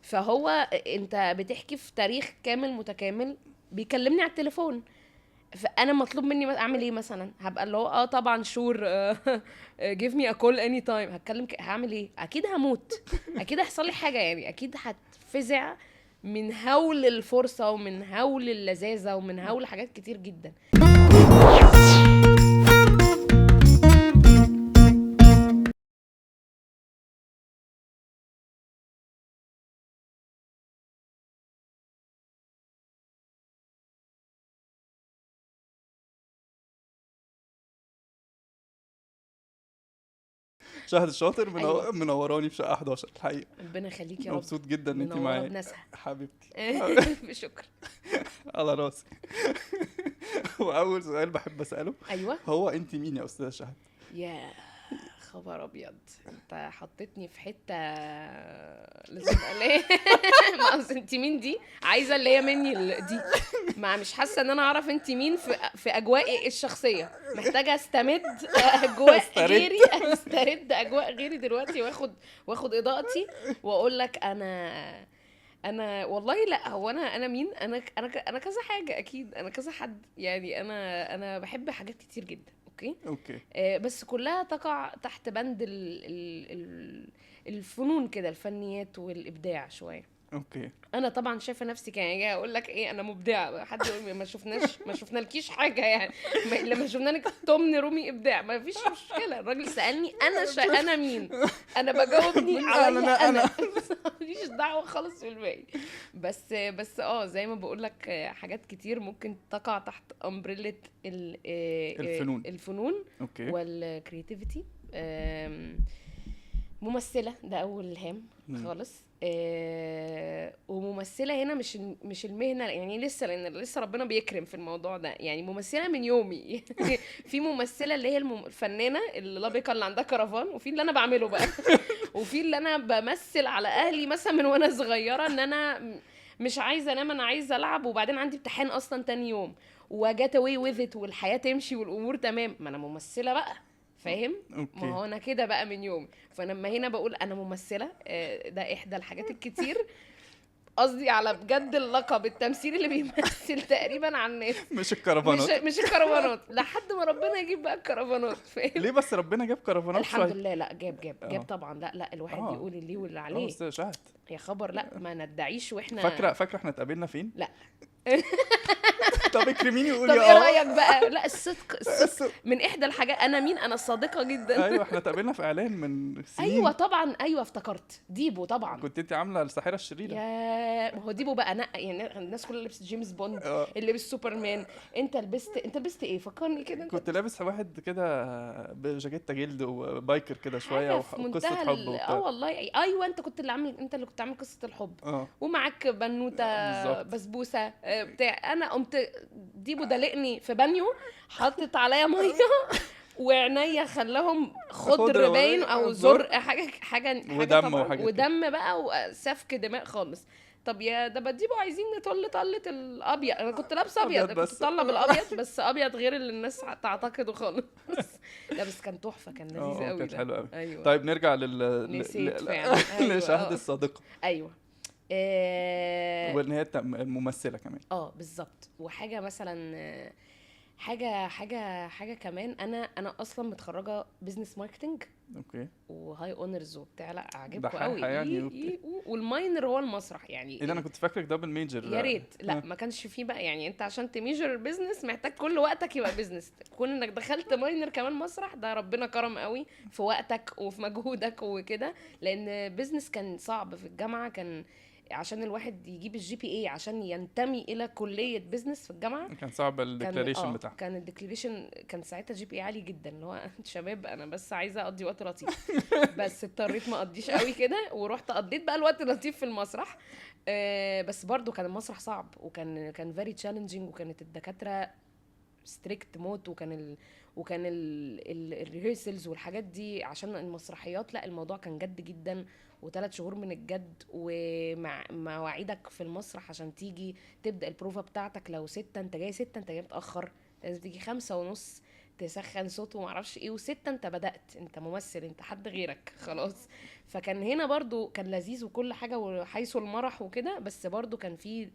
فهو انت بتحكي في تاريخ كامل متكامل، بيكلمني على التليفون. فانا مطلوب مني اعمل ايه مثلا؟ هبقى اللي هو طبعا شور give me a call any time. هتكلم هعمل ايه؟ اكيد هموت، اكيد هيحصل لي حاجه، يعني اكيد هتفزع من هول الفرصه ومن هول اللذاذه ومن هول حاجات كتير جدا. شهد الشاطر ايوه، منوراني في شقه 11 الحقيقه. ربنا يخليك يا رب. مبسوط جدا ان انت منوره معايا بناسها. حبيبتي. بشكر. على راسي. واول سؤال بحب اساله، ايوه. هو انت مين يا استاذ شهد؟ يا خبر ابيض، انت حطيتني في حته لازم ليه. ما اصل انت مين دي عايزه اللي هي مني دي، ما مش حاسه ان انا اعرف انت مين في اجوائي الشخصيه. محتاجه استمد اجواء استرد. غيري، استرد اجواء غيري دلوقتي، واخد اضاءتي واقول لك انا والله. لا هو انا مين؟ انا كذا حاجه، اكيد انا كذا حد، يعني انا بحب حاجات كتير جدا. اوكي. اوكي. بس كلها تقع تحت بند الفنون كده، الفنيات والابداع شويه. اوكي. انا طبعا شايفه نفسي كان جاي اقول لك ايه، انا مبدعه. حد يقول ما شفنالكيش حاجه يعني. لما شفنا لك توم رومي ابداع، ما فيش مشكله. الراجل سالني انا مين، انا بجاوبني من عليا انا. ماليش دعوه خالص بالباقي. بس زي ما بقول لك حاجات كتير ممكن تقع تحت امبريلا الفنون. الفنون اوكي. والكرياتيفيتي. ممثلة، ده أول هام مم. خالص. وممثلة هنا مش المهنة، يعني لأن لسه ربنا بيكرم في الموضوع ده، يعني ممثلة من يومي. في ممثلة اللي هي الفنانة اللبقة اللي عندها كرفان، وفي اللي أنا بعمله بقى. وفي اللي أنا بمثل على أهلي مثلا من وأنا صغيرة، إن أنا مش عايزة أنام، أنا عايزة ألعب، وبعدين عندي امتحان أصلا تاني يوم، وجات away with it، والحياة تمشي والأمور تمام. ما أنا ممثلة بقى، فاهم؟ ما اوكي. هو انا كده بقى من يومي. فانا لما هنا بقول انا ممثله، ده احدى الحاجات الكتير. قصدي على بجد اللقب التمثيل اللي بيمثل تقريبا عن الناس. مش مش الكرفانات. مش الكرفانات، لحد ما ربنا يجيب بقى الكرفانات، فاهم؟ ليه بس ربنا جاب كرفانات الحمد شويه؟ لله. لا جاب اه. طبعا. لا الواحد اه. يقول اللي واللي اه عليه. استاذ شهد. يا خبر، لا ما ندعيش فاكره واحنا. فاكره احنا اتقابلنا فين؟ لا. طب اكرميني طب وقولي ايه اه. رايك بقى؟ لا الصدق من احدى الحاجات. انا مين؟ انا الصادقه جدا. ايوه احنا اتقابلنا في اعلان من ايوه سنين. طبعا، ايوه افتكرت ديبو طبعا. كنت انت عامله الساحره الشريره. يا ما هو ديبو بقى نق، يعني الناس كلها لبست جيمس بوند، اه. اللي لبس سوبرمان. انت لبست ايه؟ فكرني كده. انت كنت لابس واحد كده بجاكيته جلد وبايكر كده شويه حاجه في وقصه منتهى حب وبتاع. والله. ايوه انت اللي كنت عامل قصه الحب، اه ومعاك بنوته بالظبط. بسبوسه بتاع. انا قمت ديبو دلقني في بانيو، حطت عليا ميه، وعينيا خلاهم خضر خضره باين او زر زرق، حاجه ودم طبعا، وحاجات كده. ودم بقى وسفك دماء خالص. طب يا ده بديبو عايزين نطل طلة الابيض. انا كنت لابسه ابيض، ابيض كنت بس. طالة بالابيض، بس ابيض غير اللي الناس تعتقده خالص. لا بس كان تحفه، كان لذيذ اه قوي كانت ده. حلوه قوي. ايوه. طيب نرجع نسيت فعلا. ايوه لشهد الصادقه. ايوه. وان هي الممثله كمان. بالظبط. وحاجه مثلا حاجه كمان. انا اصلا متخرجه بزنس ماركتنج اوكي. وهاي اونرز وبتاع. لا اعجبكم قوي. دحاحه يعني اوكي. والماينر هو المسرح يعني. ايه ده، انا كنت فاكرك دبل ميجر. يا ريت. لا ما كانش فيه بقى، يعني انت عشان تميجر بزنس محتاج كل وقتك يبقى بزنس. كون انك دخلت ماينر كمان مسرح، ده ربنا كرم قوي في وقتك وفي مجهودك وكده. لان بزنس كان صعب في الجامعه، كان عشان الواحد يجيب الجي بي اي عشان ينتمي الى كليه بزنس في الجامعه. كان صعب الديكلاريشن بتاعها. كان الديكليريشن كان ساعتها جي بي اي عالي جدا، اللي هو شباب انا بس عايزه اقضي وقت لطيف. بس اضطريت ما اقضيش قوي كده، ورحت قضيت بقى الوقت اللطيف في المسرح. بس برضو كان المسرح صعب، وكان فيري تشالنجينج، وكانت الدكاتره ستريكت موت، وكان الريهرسلز والحاجات دي عشان المسرحيات. لا الموضوع كان جد جدا، و3 شهور من الجد، ومع مواعيدك في المسرح عشان تيجي تبدأ البروفا بتاعتك. لو 6 انت جاي 6، انت جاي متأخر، لازم تيجي 5:30 تسخن صوت وما اعرفش ايه، وستة انت بدأت، انت ممثل، انت حد غيرك خلاص. فكان هنا برضو كان لذيذ وكل حاجة وحيث المرح وكده، بس برضو كان فيه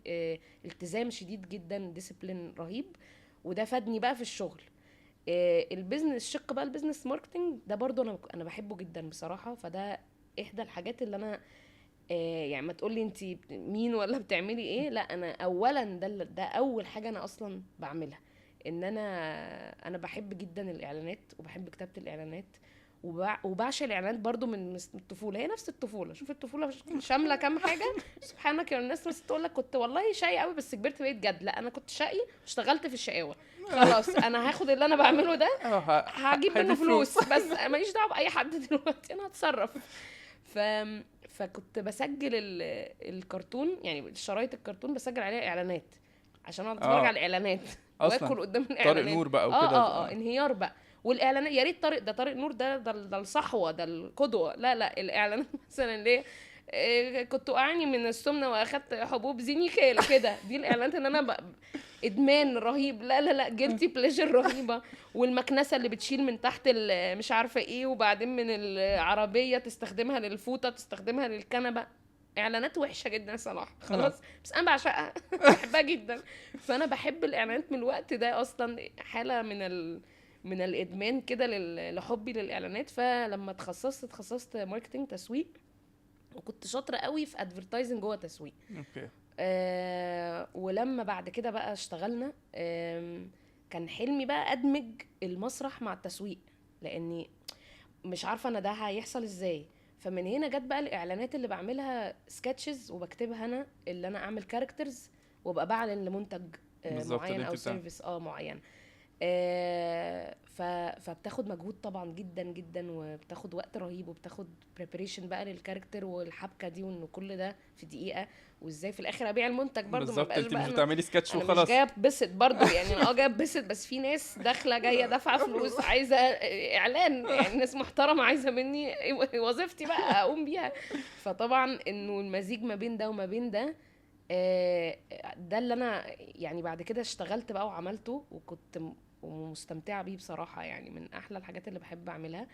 التزام شديد جدا، ديسيبلين رهيب، وده فادني بقى في الشغل. البيزنس شق بقى، البيزنس ماركتنج ده برضو انا بحبه جدا بصراحة. فده احدى الحاجات اللي انا يعني ما تقولي انتي مين ولا بتعملي ايه، لا انا اولا ده اول حاجة انا اصلا بعملها، ان انا بحب جدا الاعلانات وبحب كتابة الاعلانات، وبعشق الاعلانات برضو من الطفولة. هي نفس الطفولة، شوف الطفولة شاملة كام حاجة. سبحانك، يعني الناس بس تقول لك كنت والله شقي قوي بس كبرت بقيت جد، لا انا كنت شقي اشتغلت في الشقاوة، خلاص انا هاخد اللي انا بعمله ده هجيب منه هيجيب فلوس، بس ماليش دعوه باي حد دلوقتي، انا هتصرف. ف فكنت بسجل الكرتون، يعني شرايط الكرتون بسجل عليها اعلانات عشان اقعد اتفرج على الاعلانات اصلا واكل قدام طارق الاعلانات. نور بقى وكده. انهيار بقى. والاعلانات يا ريت طارق نور ده الصحوه، ده القدوه. لا الاعلانات مثلا ليه كنت اعاني من السمنه واخدت حبوب زينيكال كده، دي الاعلانات ان انا ادمان رهيب. لا جلتي بليجر رهيبه. والمكنسه اللي بتشيل من تحت مش عارفه ايه، وبعدين من العربيه تستخدمها للفوطه، تستخدمها للكنبه. اعلانات وحشه جدا صراحه، خلاص بس انا بعشقها بحبها جدا. فانا بحب الاعلانات من الوقت ده اصلا، حاله من الادمان كده لحبي للاعلانات. فلما اتخصصت ماركتنج تسويق، وكنت شاطره قوي في ادفرتايزنج جوه تسويق. اوكي. ولما بعد كده بقى اشتغلنا، كان حلمي بقى ادمج المسرح مع التسويق، لاني مش عارفه انا ده هيحصل ازاي. فمن هنا جت بقى الاعلانات اللي بعملها سكتشز وبكتبها انا، اللي انا اعمل كاركترز وابقى بعلن لمنتج معين او سيرفيس معين. فبتاخد مجهود طبعا جدا جدا، وبتاخد وقت رهيب، وبتاخد بريبريشن بقى للكاركتر والحبكه دي، وانه كل ده في دقيقه، وازاي في الاخر ابيع المنتج برضو. ما بقاش بقى مش بتعملي سكتش انا وخلاص. مش جايه اتبسط برضو، يعني انا جايه اتبسط، بس في ناس داخله جايه دافعه فلوس عايزه اعلان، يعني ناس محترمه عايزه مني وظيفتي بقى اقوم بيها. فطبعا انه المزيج ما بين ده وما بين ده، ده اللي انا يعني بعد كده اشتغلت بقى وعملته، وكنت ومستمتعه بيه بصراحه، يعني من احلى الحاجات اللي بحب اعملها.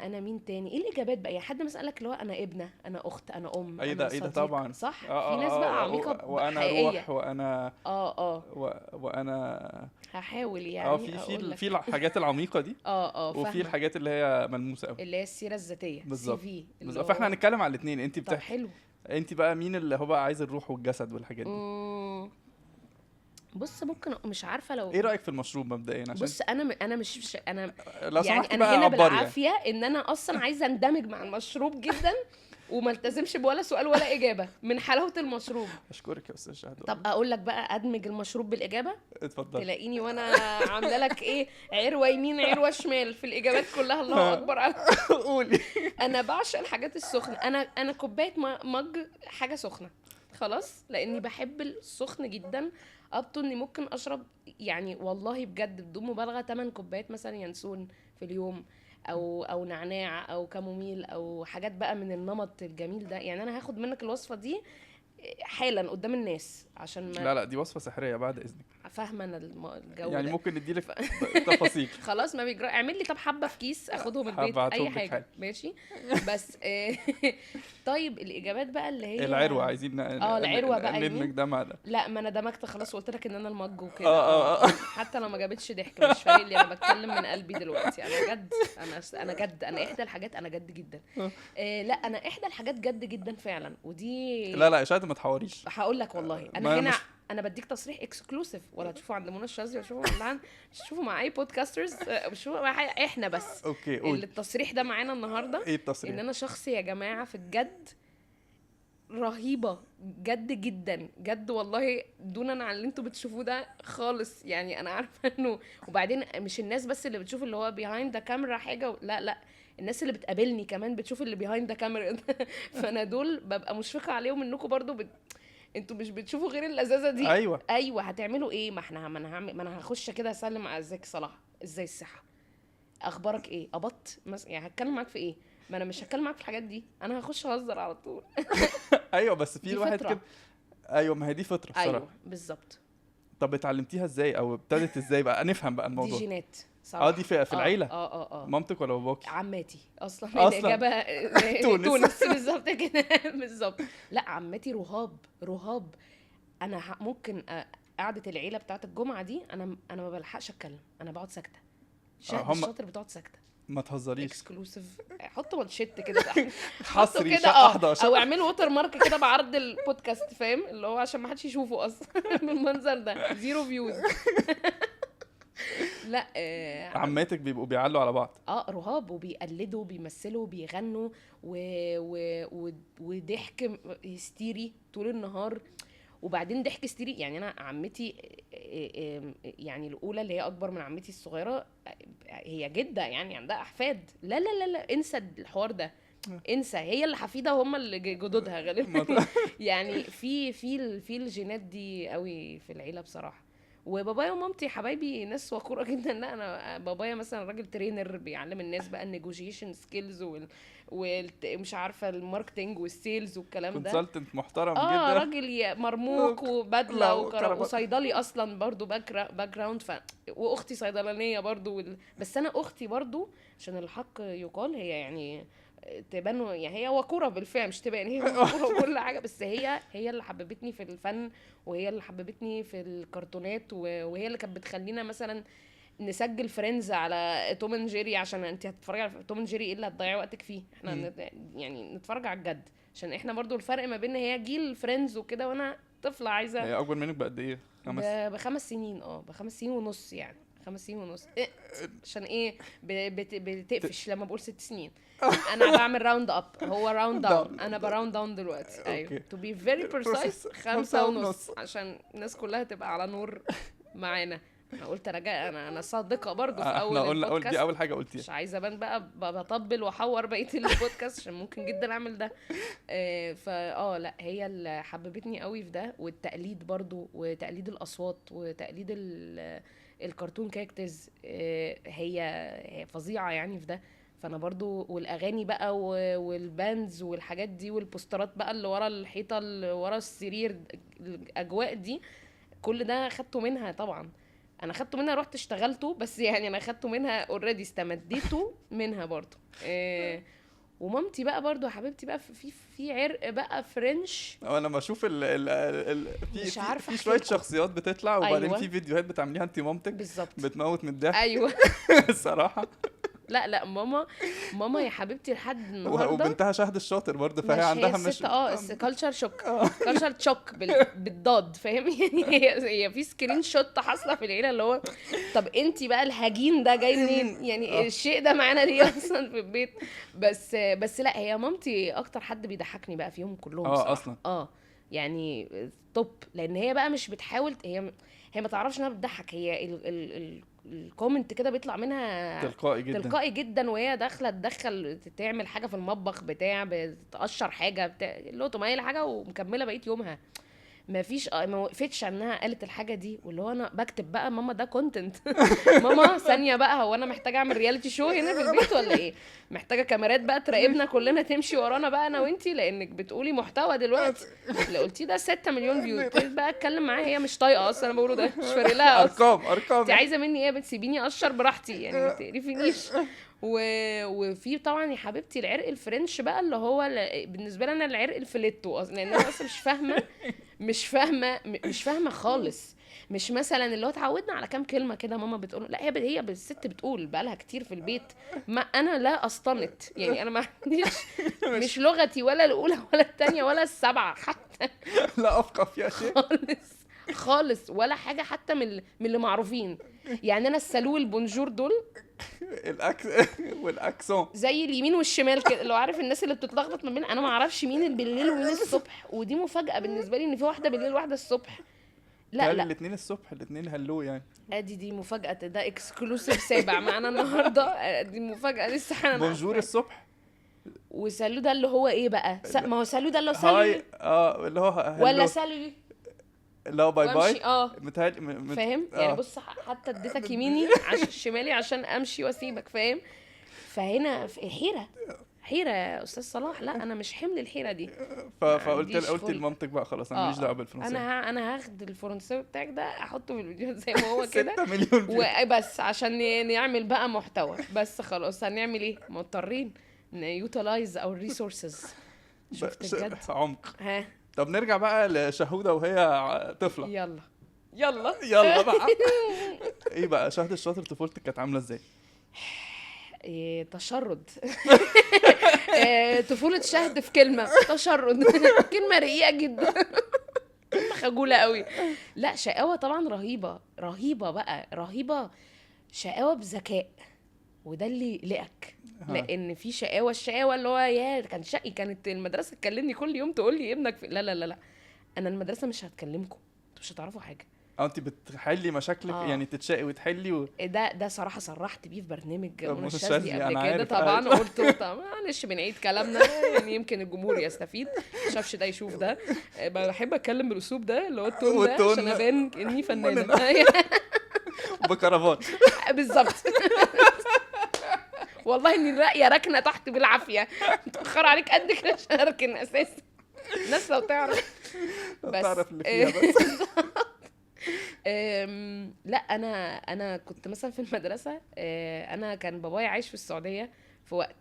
انا مين تاني؟ ايه الاجابات بقى؟ يعني حد مسألك اللي هو انا ابنه، انا اخت، انا ام، ايه انا ده صديق، طبعا صح. في ناس بقى عميقه وانا حقيقيه. روح وانا وانا هحاول يعني في الحاجات العميقه دي. وفي الحاجات اللي هي ملموسه قوي، اللي هي السيره الذاتيه، بالظبط. CV. فاحنا هنتكلم على الاثنين. انت طب حلو. انت بقى مين اللي هو بقى عايز الروح والجسد والحاجات دي؟ بص، ممكن مش عارفه لو ايه رايك في المشروب مبدئيا؟ عشان بص انا مش انا لو يعني انا هنا بالعافيه ان انا اصلا عايزه اندمج مع المشروب جدا، وما التزمش بولا سؤال ولا اجابه من حلاوه المشروب. اشكرك يا استاذ شهد. طب اقول لك بقى ادمج المشروب بالاجابه. اتفضل. تلاقيني وانا عامله لك ايه، عروه يمين عروه شمال في الاجابات كلها. الله اكبر. قولي. انا بعشق الحاجات السخنه. انا كوبايه مج حاجه سخنه خلاص، لاني بحب السخن جدا. ابطل اني ممكن اشرب، يعني والله بجد بدون مبالغه 8 كوبايات مثلا ينسون في اليوم، او نعناع او كاموميل او حاجات بقى من النمط الجميل ده. يعني انا هاخد منك الوصفه دي حالا قدام الناس عشان ما لا دي وصفه سحريه بعد اذنك. فاهمه انا الجو يعني ده. ممكن نديلك تفاصيل. خلاص ما بيجرى. اعمل لي طب حبه في كيس اخدهم البيت، اي حاجه ماشي. بس طيب الاجابات بقى اللي هي العروه عايزين العروه بقى ندمج ده مع ده. لا ما انا دمجت خلاص، قلت لك ان انا المج وكده. حتى لو ما جابتش ضحك مش فارق لي، انا بتكلم من قلبي دلوقتي. انا جد، انا جد، انا احدى الحاجات انا جد جدا. لا انا احدى الحاجات جد جدا فعلا. ودي لا يا شهد ما تحوريش. هقول لك والله انا هنا انا بديك تصريح اكسكلوسيف، ولا تشوفوا عند منى الشاذلي، ولا تشوفوا مع اي بودكاسترز، تشوفوا مع احنا بس. اوكي قول. التصريح ده معانا النهارده. ايه التصريح؟ ان انا شخص يا جماعه في الجد رهيبه، جد جدا جد والله، دونا عن اللي انتوا بتشوفوه ده خالص. يعني انا عارفه انه، وبعدين مش الناس بس اللي بتشوف اللي هو behind the camera حاجه، لا الناس اللي بتقابلني كمان بتشوف اللي behind the camera. فانا دول ببقى مشفقه عليهم انكم برضو انتوا مش بتشوفوا غير اللذاذه دي. ايوه هتعملوا ايه؟ ما انا هخش كده اسلم على ازيك صلاح، ازاي الصحه، اخبارك ايه، قبضت يعني هتكلم معاك في ايه؟ ما انا مش هتكلم معاك في الحاجات دي، انا هخش اهزر على طول. ايوه بس في الواحد كده. ايوه ما هي دي فطره بصراحه. ايوه بالظبط. طب اتعلمتيها ازاي او ابتدت ازاي بقى نفهم بقى دي الموضوع؟ جينات صراحه. دي في العيله، اه مامتك ولا باباكي؟ عماتي اصلا اصلا الاجابه تونس. تونس بالظبط كده بالظبط. لا عماتي رهاب. انا ممكن قعده العيله بتاعت الجمعه دي انا ما بلحقش اتكلم، انا بقعد ساكته. هم الشاطر بتقعد ساكته. ما تهزريش. اكسكلوسيف. حطوا مانشيت كده تحت. حطوا حصري كده شقه 11. او اعملوا ووتر مارك كده بعرض البودكاست، فاهم؟ اللي هو عشان ما حدش يشوفه اصلا بالمنظر ده 0 فيوز. لا عماتك بيبقوا بيعلوا على بعض؟ رهاب، وبيقلدوا بيمثلوا بيغنوا وضحك هستيري طول النهار. وبعدين ضحك هستيري. يعني انا عمتي يعني الاولى اللي هي اكبر من عمتي الصغيره، هي جده يعني عندها احفاد. لا لا لا لا، انسى الحوار ده، انسى. هي اللي حفيده وهم اللي جدودها غالبا. يعني في الجينات دي قوي في العيله بصراحه. وبابايا ومامتي حبايبي ناس وقوره جدا. لا انا بابايا مثلا راجل ترينر بيعلم الناس بقى النيجوشيشن سكيلز ومش عارفه الماركتنج والسيلز والكلام ده. كونسلتنت محترم جدا. راجل مرموق وبدله لا، وصيدلي اصلا برضو باك جراوند. واختي صيدلانيه برضو بس انا اختي برضو عشان الحق يقال هي يعني تبان يعني هي وقوره بالفعل، مش تبان، هي وقوره وكل حاجه. بس هي اللي حببتني في الفن، وهي اللي حببتني في الكرتونات، وهي اللي كانت بتخلينا مثلا نسجل فريندز على توم اند جيري. عشان انت هتتفرجي على توم اند جيري ايه اللي هتضيعي وقتك فيه؟ احنا يعني نتفرج على الجد، عشان احنا برضو الفرق ما بيننا هي جيل فريندز وكده، وانا طفله عايزه. هي اكبر منك بقد ايه؟ 5 سنين. ب5 سنين ونص يعني. 5 سنين ونص. عشان ايه بتقفش لما بقول 6 سنين. انا بعمل راوند اب، هو راوند داون، انا براوند داون دلوقتي. ايوه تو بي فيري بريسايز 5 ونص عشان الناس كلها تبقى على نور معانا. انا قلت رجاء انا صادقه برضو في اول البودكاست. دي اول حاجه قلتيها، مش عايزه ابان بقى بطبل واحور بقيه البودكاست عشان ممكن جدا اعمل ده. لا هي اللي حببتني قوي في ده، والتقليد برضو، وتقليد الاصوات، وتقليد الكرتون كاركترز. هي فظيعه يعني في ده. فانا برضو والاغاني بقى والباندز والحاجات دي والبوسترات بقى اللي ورا الحيطه اللي ورا السرير، الاجواء دي كل ده خدته منها طبعا. انا خدته منها، رحت اشتغلته، بس يعني انا خدته منها اوريدي، استمديته منها برضو. ومامتي بقى برضو حبيبتي بقى في عرق بقى فرنش. انا بشوف مش عارفه في شويه شخصيات بتطلع، وبعدين أيوة. في فيديوهات بتعمليها انت مامتك بالظبط بتموت من الضحك. ايوه الصراحه. لا ماما يا حبيبتي لحد النهارده. وبنتها شهد الشاطر برضه، فهي عندها مش كلتشر شوك بالضاد، فاهم؟ يعني هي في سكرين شوت حاصله في العيله اللي هو طب انتي بقى الهجين ده جاي منين؟ يعني الشيء ده معانا ليه اصلا في البيت؟ بس لا هي مامتي اكتر حد بيضحكني بقى فيهم كلهم اصلا يعني توب. لان هي بقى مش بتحاول، هي ما تعرفش انها بتضحك. هي الكومنت كده بيطلع منها تلقائي جدا وهي تدخل تعمل حاجه في المطبخ بتقشر حاجه اللي هو تميل حاجه ومكمله بقيه يومها. ما وقفتش انها قالت الحاجه دي. واللي هو انا بكتب بقى ماما ده كونتنت. ماما ثانيه بقى، هو انا محتاجه اعمل رياليتي شو هنا في البيت ولا ايه؟ محتاجه كاميرات بقى تراقبنا كلنا، تمشي ورانا بقى انا وانتي، لانك بتقولي محتوى دلوقتي. اللي قلتيه ده 6 مليون فيو. ابتديت بقى اتكلم معاها، هي مش طايقه اصلا انا بقوله ده، مش فارق لها ارقام انت عايزه مني ايه؟ بتسيبيني اقشر براحتي يعني، ما تقرفينيش. وفي طبعا يا حبيبتي العرق الفرنش بقى اللي هو بالنسبه لنا العرق الفليتو اصلا، لان انا اصلا مش فاهمه خالص. مش مثلا اللي هو اتعودنا على كام كلمه كده ماما بتقول، لا هي بالست بتقول بقى لها كتير في البيت. ما انا لا اصطنت يعني، انا ما عنديش مش لغتي ولا الاولى ولا الثانيه ولا السبعه حتى. لا افقه فيها شيء خالص ولا حاجه حتى من اللي معروفين. يعني انا السالو البونجور دول والاكسون زي اليمين والشمال كده، لو عارف الناس اللي بتتلخبط ما بين، انا ما اعرفش مين بالليل ومين الصبح. ودي مفاجاه بالنسبه لي ان في واحده بالليل واحده الصبح. لا الاثنين الصبح، الاثنين هلو يعني. دي مفاجاه، ده اكسكلوسيف سابع معانا النهارده. دي مفاجاه لسه احنا بونجور الصبح، وسالو ده اللي هو ايه بقى؟ ما هو سالو ده اللي هو سالو اللي هو ولا سالو لا باي باي فاهم يعني. بص حتى اديتك يميني عشان شمالي عشان امشي واسيبك، فاهم؟ فهنا في حيره يا استاذ صلاح، لا انا مش حمل الحيره دي. فقلت عنديش قلت خلق. لمامتك بقى خلاص انا ماليش دعوه اه بالفرنساوي. انا هاخد الفرنساوي بتاعك ده احطه في الفيديو زي ما هو كده 6 مليون فيو. وبس عشان نعمل بقى محتوى. بس خلاص هنعمل ايه، مضطرين نيوتلايز او ريسورسز. شفت بجد. عمق. ها طب نرجع بقى لشهوده وهي طفله. يلا يلا بقى. ايه بقى شهد الشاطر طفولتك كانت عامله ازاي؟ إيه تشرد. طفولة شهد في كلمة تشرد. كلمة رقيقة جدا. كلمة خجولة قوي. لا شقاوة طبعا رهيبة بقى رهيبة. شقاوة بذكاء، وده اللي لقك. لان في الشقاوة اللي هو يا كان شقي. كانت المدرسة تكلمني كل يوم تقول لي ابنك لا انا المدرسة مش هتكلمكم، انتوا مش هتعرفوا حاجة. انت بتحلي مشاكلك يعني تتشقي وتحلي ده صراحه صرحت بيه في برنامج منى منى الشاذلي، الشاذلي أنا قبل كده عارف، طبعا. قلت له طب معلش بنعيد كلامنا يعني يمكن الجمهور يستفيد. شافش ده يشوف ده. بحب اتكلم بالاسلوب ده اللي هو التون ده عشان ابان اني فنانه. بكرافات. بالظبط. والله اني راقيه راكنه تحت بالعافيه، متاخر عليك قد كده عشان اركن اساسا. الناس لو تعرف بس تعرف اللي فيها بس. لا انا كنت مثلا في المدرسه. انا كان بابايا عايش في السعوديه في وقت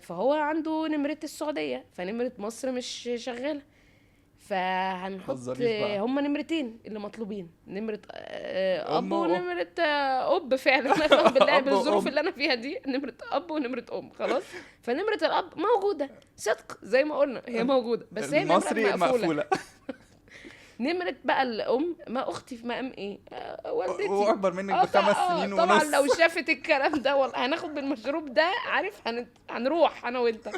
فهو عنده نمره السعوديه، فنمره مصر مش شغاله. فهنحط متهزريش بقى. هما نمرتين اللي مطلوبين، نمره اب أم وأم. ونمره اب فعلا. أنا بالله أب بالظروف وأم. اللي انا فيها دي نمره اب ونمره ام خلاص. فنمره الاب موجوده صدق زي ما قلنا هي موجوده، بس هي المصري نمره مقفوله. مقفوله. نمرة بقى الأم ما أختي في مقام إيه؟ والدتي. هو اكبر منك ب5 سنين ونص. طبعا لو شافت الكلام ده والله هناخد بالمشروب ده عارف هنروح أنا وأنت.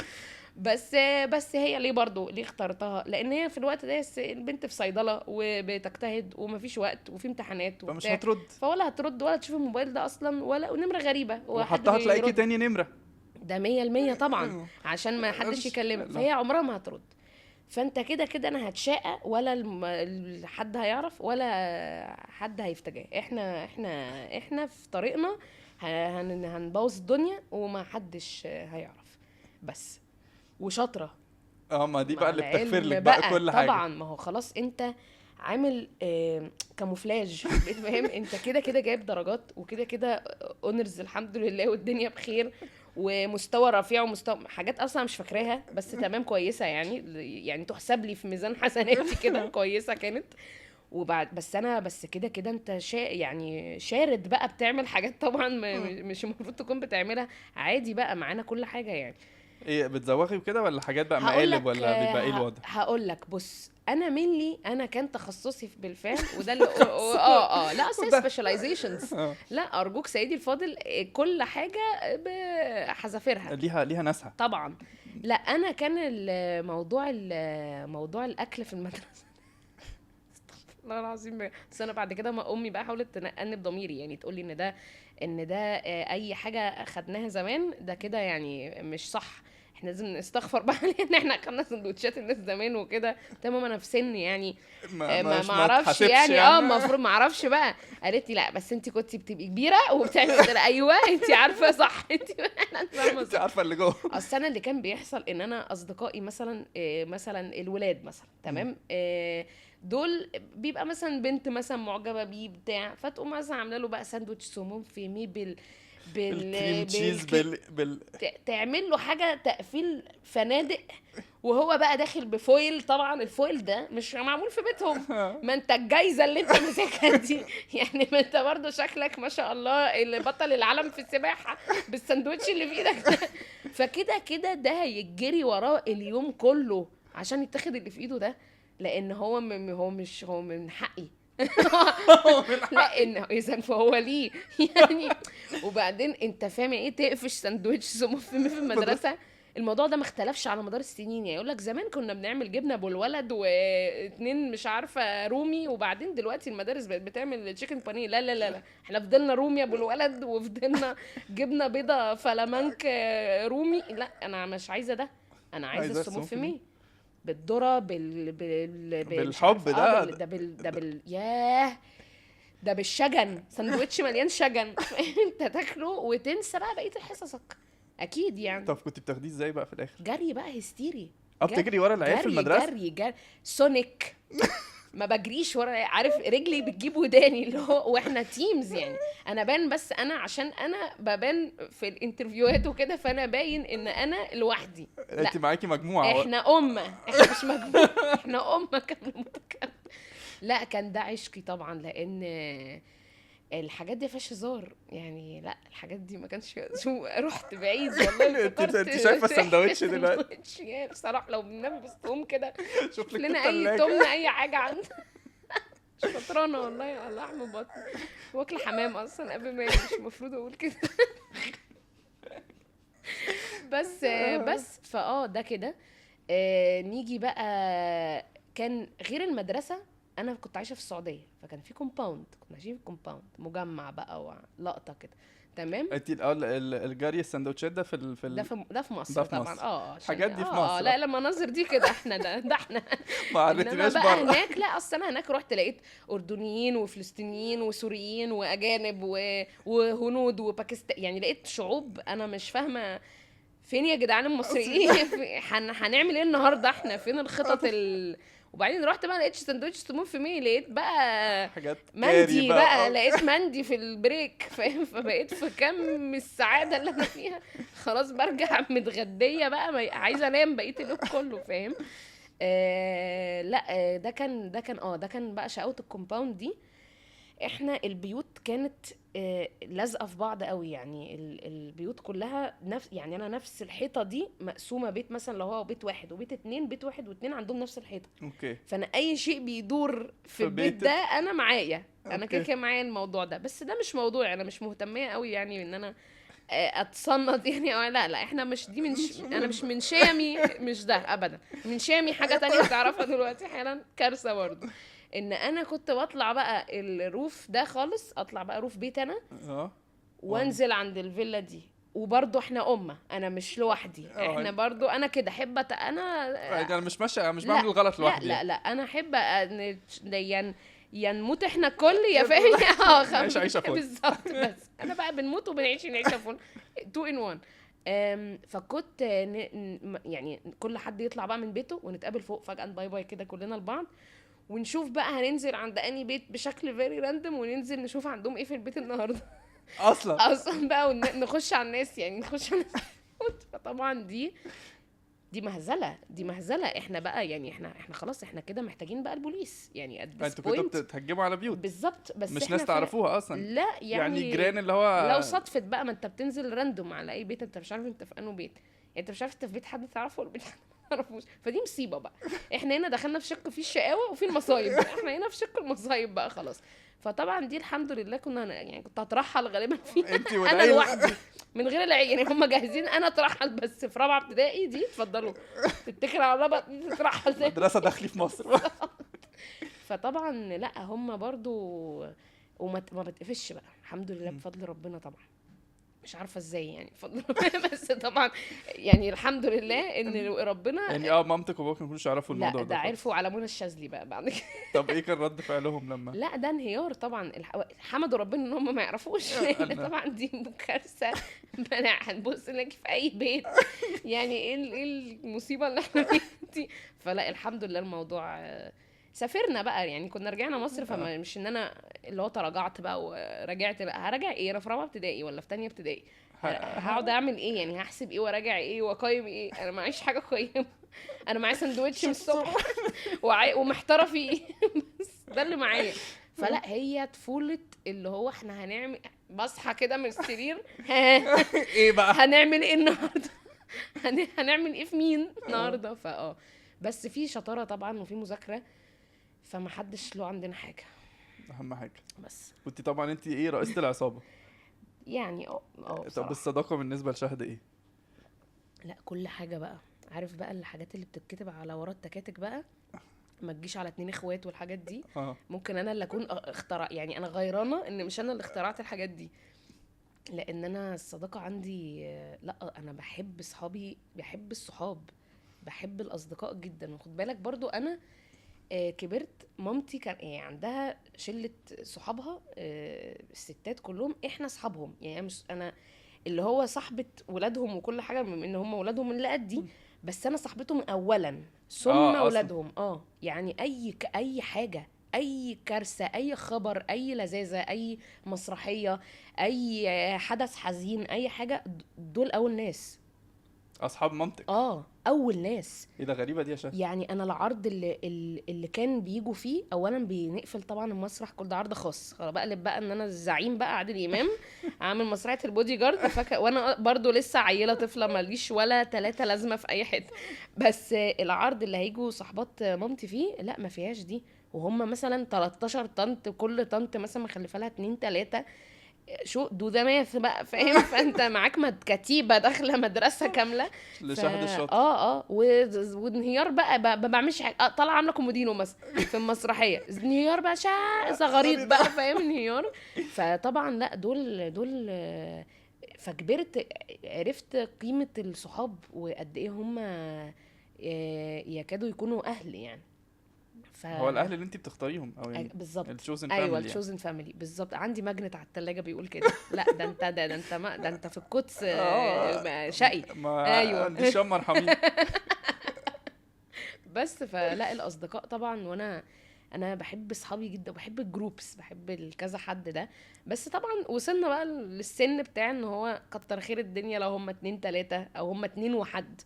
بس هي ليه برضو ليه اخترتها؟ لأن هي في الوقت ده البنت في صيدلة وبتجتهد ومفيش وقت وفي امتحانات فمش وبتاع، هترد فولا هترد ولا تشوف الموبايل ده أصلا ولا ونمرة غريبة وحطها تلاقيكي بيرد. تاني نمره. ده 100% طبعا عشان ما حدش يكلمك، فهي عمرها ما هترد. فانت كده انا هتشاقى ولا حد هيعرف ولا حد هيفتجاه. احنا في طريقنا هنبوظ الدنيا وما حدش هيعرف بس. وشاطره ما دي بقى اللي مع بتغفر العلم لك بقى كل حاجه. طبعا ما هو خلاص انت عامل كاموفلاج. فاهم انت كده جايب درجات وكده اونرز الحمد لله والدنيا بخير ومستوى رفيع ومستوى حاجات اصلا مش فاكراها بس تمام كويسه يعني تحسب لي في ميزان حسناتي كده كويسه كانت. وبعد بس كده انت يعني شارد بقى بتعمل حاجات طبعا مش المفروض تكون بتعملها عادي بقى معانا كل حاجه يعني. ايه بتزوغي وكده ولا حاجات بقى مقالب ولا بيبقى ايه الوضع؟ هقول لك بص انا كان تخصصي بالفعل وده اللي لا سبيشاليزيشنز. لا ارجوك سيدي الفاضل كل حاجه بحذافيرها ليها ناسها طبعا. لا انا كان موضوع الاكل في المدرسه. الله العظيم. بس انا بعد كده ما امي بقى حاولت تنقني بضميري يعني تقول لي ان ده اي حاجه خدناها زمان ده كده يعني مش صح، احنا لازم نستغفر بقى لان احنا اكلنا سندوتشات الناس زمان وكده. تمام انا في سن يعني ما اعرفش يعني المفروض ما اعرفش بقى. قالت لي لا بس انت كنتي بتبقي كبيره وبتعملي كده. ايوه انت عارفه صح. انت عارفه اللي جوه. اصل انا اللي كان بيحصل ان انا اصدقائي مثلا الولاد مثلا تمام دول بيبقى مثلا بنت مثلا معجبه بيه بتاع فتقوم مثلا عامله له بقى ساندوتش سموم في مي بالكريم تشيز تعمل له حاجه تقفيل فنادق وهو بقى داخل بفويل. طبعا الفويل ده مش معمول في بيتهم. ما انت الجايزه اللي انت ماسكها دي يعني ما انت برضه شكلك ما شاء الله اللي بطل العالم في السباحه بالساندوتش اللي في ايدك ده. فكده ده هيجري وراه اليوم كله عشان يتاخد اللي في ايده ده لان هو هو من حقي. لان اذا فهو ليه يعني. وبعدين انت فاهم ايه تقفش ساندوتش سموم في المدرسه. الموضوع ده ما اختلفش على مدار السنين يعني. يقول لك زمان كنا بنعمل جبنه ابو الولد واتنين مش عارفه رومي وبعدين دلوقتي المدارس بقت بتعمل تشيكن بانيه. لا احنا فضلنا رومي ابو الولد وفضلنا جبنه بيضه فلامنك رومي. لا انا مش عايزه ده. انا عايزه السموم في مي بالذره بالحب ده ياه ده بالشجن. ساندوتش مليان شجن. انت تاكله وتنسى بقى بقيه حصصك اكيد يعني. طب كنت بتاخديه ازاي بقى في الاخر؟ جري بقى هستيري. بتجري ورا العيال في المدرسه؟ جري سونيك. ما بجريش ورا، عارف رجلي بتجيب وداني اللي هو، واحنا تيمز يعني. انا بان، بس انا عشان انا ببان في الانترفيوهات وكده، فانا باين ان انا لوحدي. لا، انت معاكي مجموعه احنا احنا مش مجموعه، احنا كامله متكامله. لا كان ده عشقي طبعا، لان الحاجات دي فيهاش هزار يعني. لا الحاجات دي ما كانش شو، رحت بعيد والله. انت شايفه الساندوتش دلوقتي؟ سندوتش يا بصراحه لو بننام بستهم كده، شوف لك لنا اي الثلاجه. تمنه اي حاجه عندنا. شطرانه والله على لحم بطن. واكله حمام اصلا قبل ما مش المفروض اقول كده. بس ده كده. نيجي بقى، كان غير المدرسه، انا كنت عايشه في السعوديه، فكان في كومباوند، كنا عايشين في كومباوند مجمع بقى ولقطه كده. تمام. انت الجري السندوتشات ده ده في مصر ده في طبعا. مصر. عشان الحاجات دي في مصر. لا لما نظر دي كده احنا ده احنا. ما انما عرفتناش بقى بره. هناك لا، اصل انا هناك رحت لقيت اردنيين وفلسطينيين وسوريين واجانب وهنود وباكستان، يعني لقيت شعوب انا مش فاهمه فين يا جدعان المصريين. هنعمل ايه النهارده احنا؟ فين الخطط وبعدين رحت بقى لقيت سندوتش سمون في مي، لقيت بقى حاجات مندي بقى لقيت مندي في البريك، فاهم؟ فبقيت في كم السعاده اللي انا فيها، خلاص برجع متغديه بقى، عايزه انام بقيت اليوم كله، فاهم؟ لا ده كان بقى شقاوة الكومباوند دي. احنا البيوت كانت لازقه في بعض قوي، يعني البيوت كلها يعني انا نفس الحيطه دي مقسومه، بيت مثلا لو هو بيت واحد وبيت اتنين، بيت واحد واتنين عندهم نفس الحيطه. اوكي. فانا اي شيء بيدور في البيت بيتك. ده انا معايا، انا أوكي. كده معايا الموضوع ده. بس ده مش موضوع، انا مش مهتميه قوي يعني ان انا اتصنت يعني، أو لا احنا مش دي انا مش من شامي، مش ده ابدا. من شامي حاجه تانية هتعرفها دلوقتي حالا، كارثه برضه. ان انا كنت بطلع بقى الروف ده خالص، اطلع بقى روف بيت انا وانزل عند الفيلا دي. وبرضه احنا انا مش لوحدي، احنا برضه انا كده احب انا مش ماشي، مش بعمل الغلط لوحدي. لا انا احب يا نموت احنا الكل يا فاهم. نعيش عيشه فل. بالظبط. بس انا بقى بنموت وبنعيش عيشه فل، 2 in 1. فكنت يعني كل حد يطلع بقى من بيته ونتقابل فوق فجأة، باي باي كده كلنا لبعض، ونشوف بقى هننزل عند اني بيت بشكل فيري راندوم، وننزل نشوف عندهم ايه في البيت النهارده. اصلا بقى نخش على الناس، يعني نخش على الناس. فطبعا دي مهزله. احنا بقى يعني احنا خلاص، احنا كده محتاجين بقى البوليس يعني انتوا كنتوا بتهجموا على بيوت بالظبط، بس مش ناس تعرفوها اصلا. لا يعني جيران اللي هو لو صدفت بقى، ما انت بتنزل راندوم على اي بيت، انت مش عارف انت في انه بيت، يعني انت مش عارف انت في بيت حد تعرفه ولا بيت حد ما تعرفوش. فدي مصيبه بقى. احنا هنا دخلنا في شق فيه الشقاوه وفي المصايب، احنا هنا في شق المصايب بقى خلاص. فطبعا دي الحمد لله يعني كنت هترحل غالبا فيها انا لوحدي من غير العيال، يعني هم جاهزين انا اترحل، بس في رابعه ابتدائي دي اتفضلوا تتكل على رابعه تترحل زي مدرسه داخلي في مصر. فطبعا لا هم برضو ما بتقفش بقى الحمد لله بفضل ربنا طبعا، مش عارفه ازاي يعني بفضل ربنا. بس طبعا يعني الحمد لله ان ربنا يعني مامتك وباباك ما كانوش يعرفوا الموضوع ده عرفوا على منى الشاذلي بقى بعد كده. طب ايه كان رد فعلهم لما لا ده انهيار طبعا، حمدوا ربنا ان هم ما يعرفوش، لان طبعا دي كارثه. هنبص لك في اي بيت يعني ايه المصيبه اللي احنا فيها دي. فلا الحمد لله الموضوع سافرنا بقى، يعني كنا رجعنا مصر، فمش ان انا اللي هو تراجعت بقى ورجعت بقى. هرجع ايه؟ انا في رابعه ابتدائي ولا في تانية ابتدائي؟ هقعد اعمل ايه يعني؟ هحسب ايه وراجع ايه واقيم ايه؟ انا معيش حاجه اقيمها، انا معايا سندوتش من الصبح ومحتاره فيه. بس ده اللي معايا. فلا هي طفوله اللي هو احنا هنعمل، بصحى كده من السرير ايه بقى هنعمل ايه النهارده؟ هنعمل ايه في مين النهارده؟ بس في شطاره طبعا وفي مذاكره، فما حدش له عندنا حاجه، اهم حاجه. بس كنت طبعا انت ايه رئيسه العصابه يعني طب الصداقه بالنسبه لشهد ايه؟ لا كل حاجه بقى، عارف بقى الحاجات اللي بتتكتب على ورا التكاتك بقى، ما تجيش على 2 اخوات والحاجات دي. ممكن انا اللي اكون يعني انا غيرانه ان مش انا اللي اخترعت الحاجات دي، لان انا الصداقه عندي لا انا بحب صحابي، بحب الصحاب، بحب الاصدقاء جدا. وخد بالك برضو انا كبرت، مامتي كان عندها شله صحابها الستات كلهم احنا صحابهم، يعني مش انا اللي هو صاحبة ولادهم وكل حاجة، بما ان هم ولادهم اللي قدي، بس انا صاحبتهم اولا ثم أصلاً. ولادهم. يعني اي حاجة، اي كارثة، اي خبر، اي لذاذة، اي مسرحية، اي حدث حزين، اي حاجة، دول اول ناس. اصحاب منطق. اول ناس. ايه ده غريبه دي يا شهد. يعني انا العرض اللي كان بيجوا فيه، اولا بنقفل طبعا المسرح، كل ده عرض خاص، خلاص بقلب بقى ان انا الزعيم بقى عادل امام عامل مسرحيه البودي جارد، وانا برضو لسه عيله طفله ماليش ولا 3 لازمه في اي حته. بس العرض اللي هيجوا صحبات مامتي فيه لا ما فيهاش دي، وهم مثلا 13 طنط، كل طنط مثلا مخلفه لها 2 3 شو ده ماث بقى، فاهم؟ فانت معاك كتيبه داخله مدرسه كامله. لشهد الشاطر. وانهيار بقى، ما بعملش حاجه، طالعه عامله كومودينو مثلا في المسرحيه، انهيار بقى زغاريط بقى، فاهم؟ انهيار. فطبعا لا، دول فكبرت عرفت قيمه الصحاب وقد ايه هم يكادوا يكونوا اهل يعني. هو الاهل اللي انت بتختاريهم او يعني بالظبط. التشوزن ايوه فاميلي. التشوزن فاميلي بالظبط. عندي ماجنت على الثلاجه بيقول كده. لا ده انت في القدس شقي. ما ايوه عنديش شم مرحمين. بس فلا الاصدقاء طبعا، انا بحب اصحابي جدا، وبحب الجروبس، بحب الكذا حد ده. بس طبعا وصلنا بقى للسن بتاع ان هو كتر خير الدنيا لو هم 2 3 او هم 2 وحد،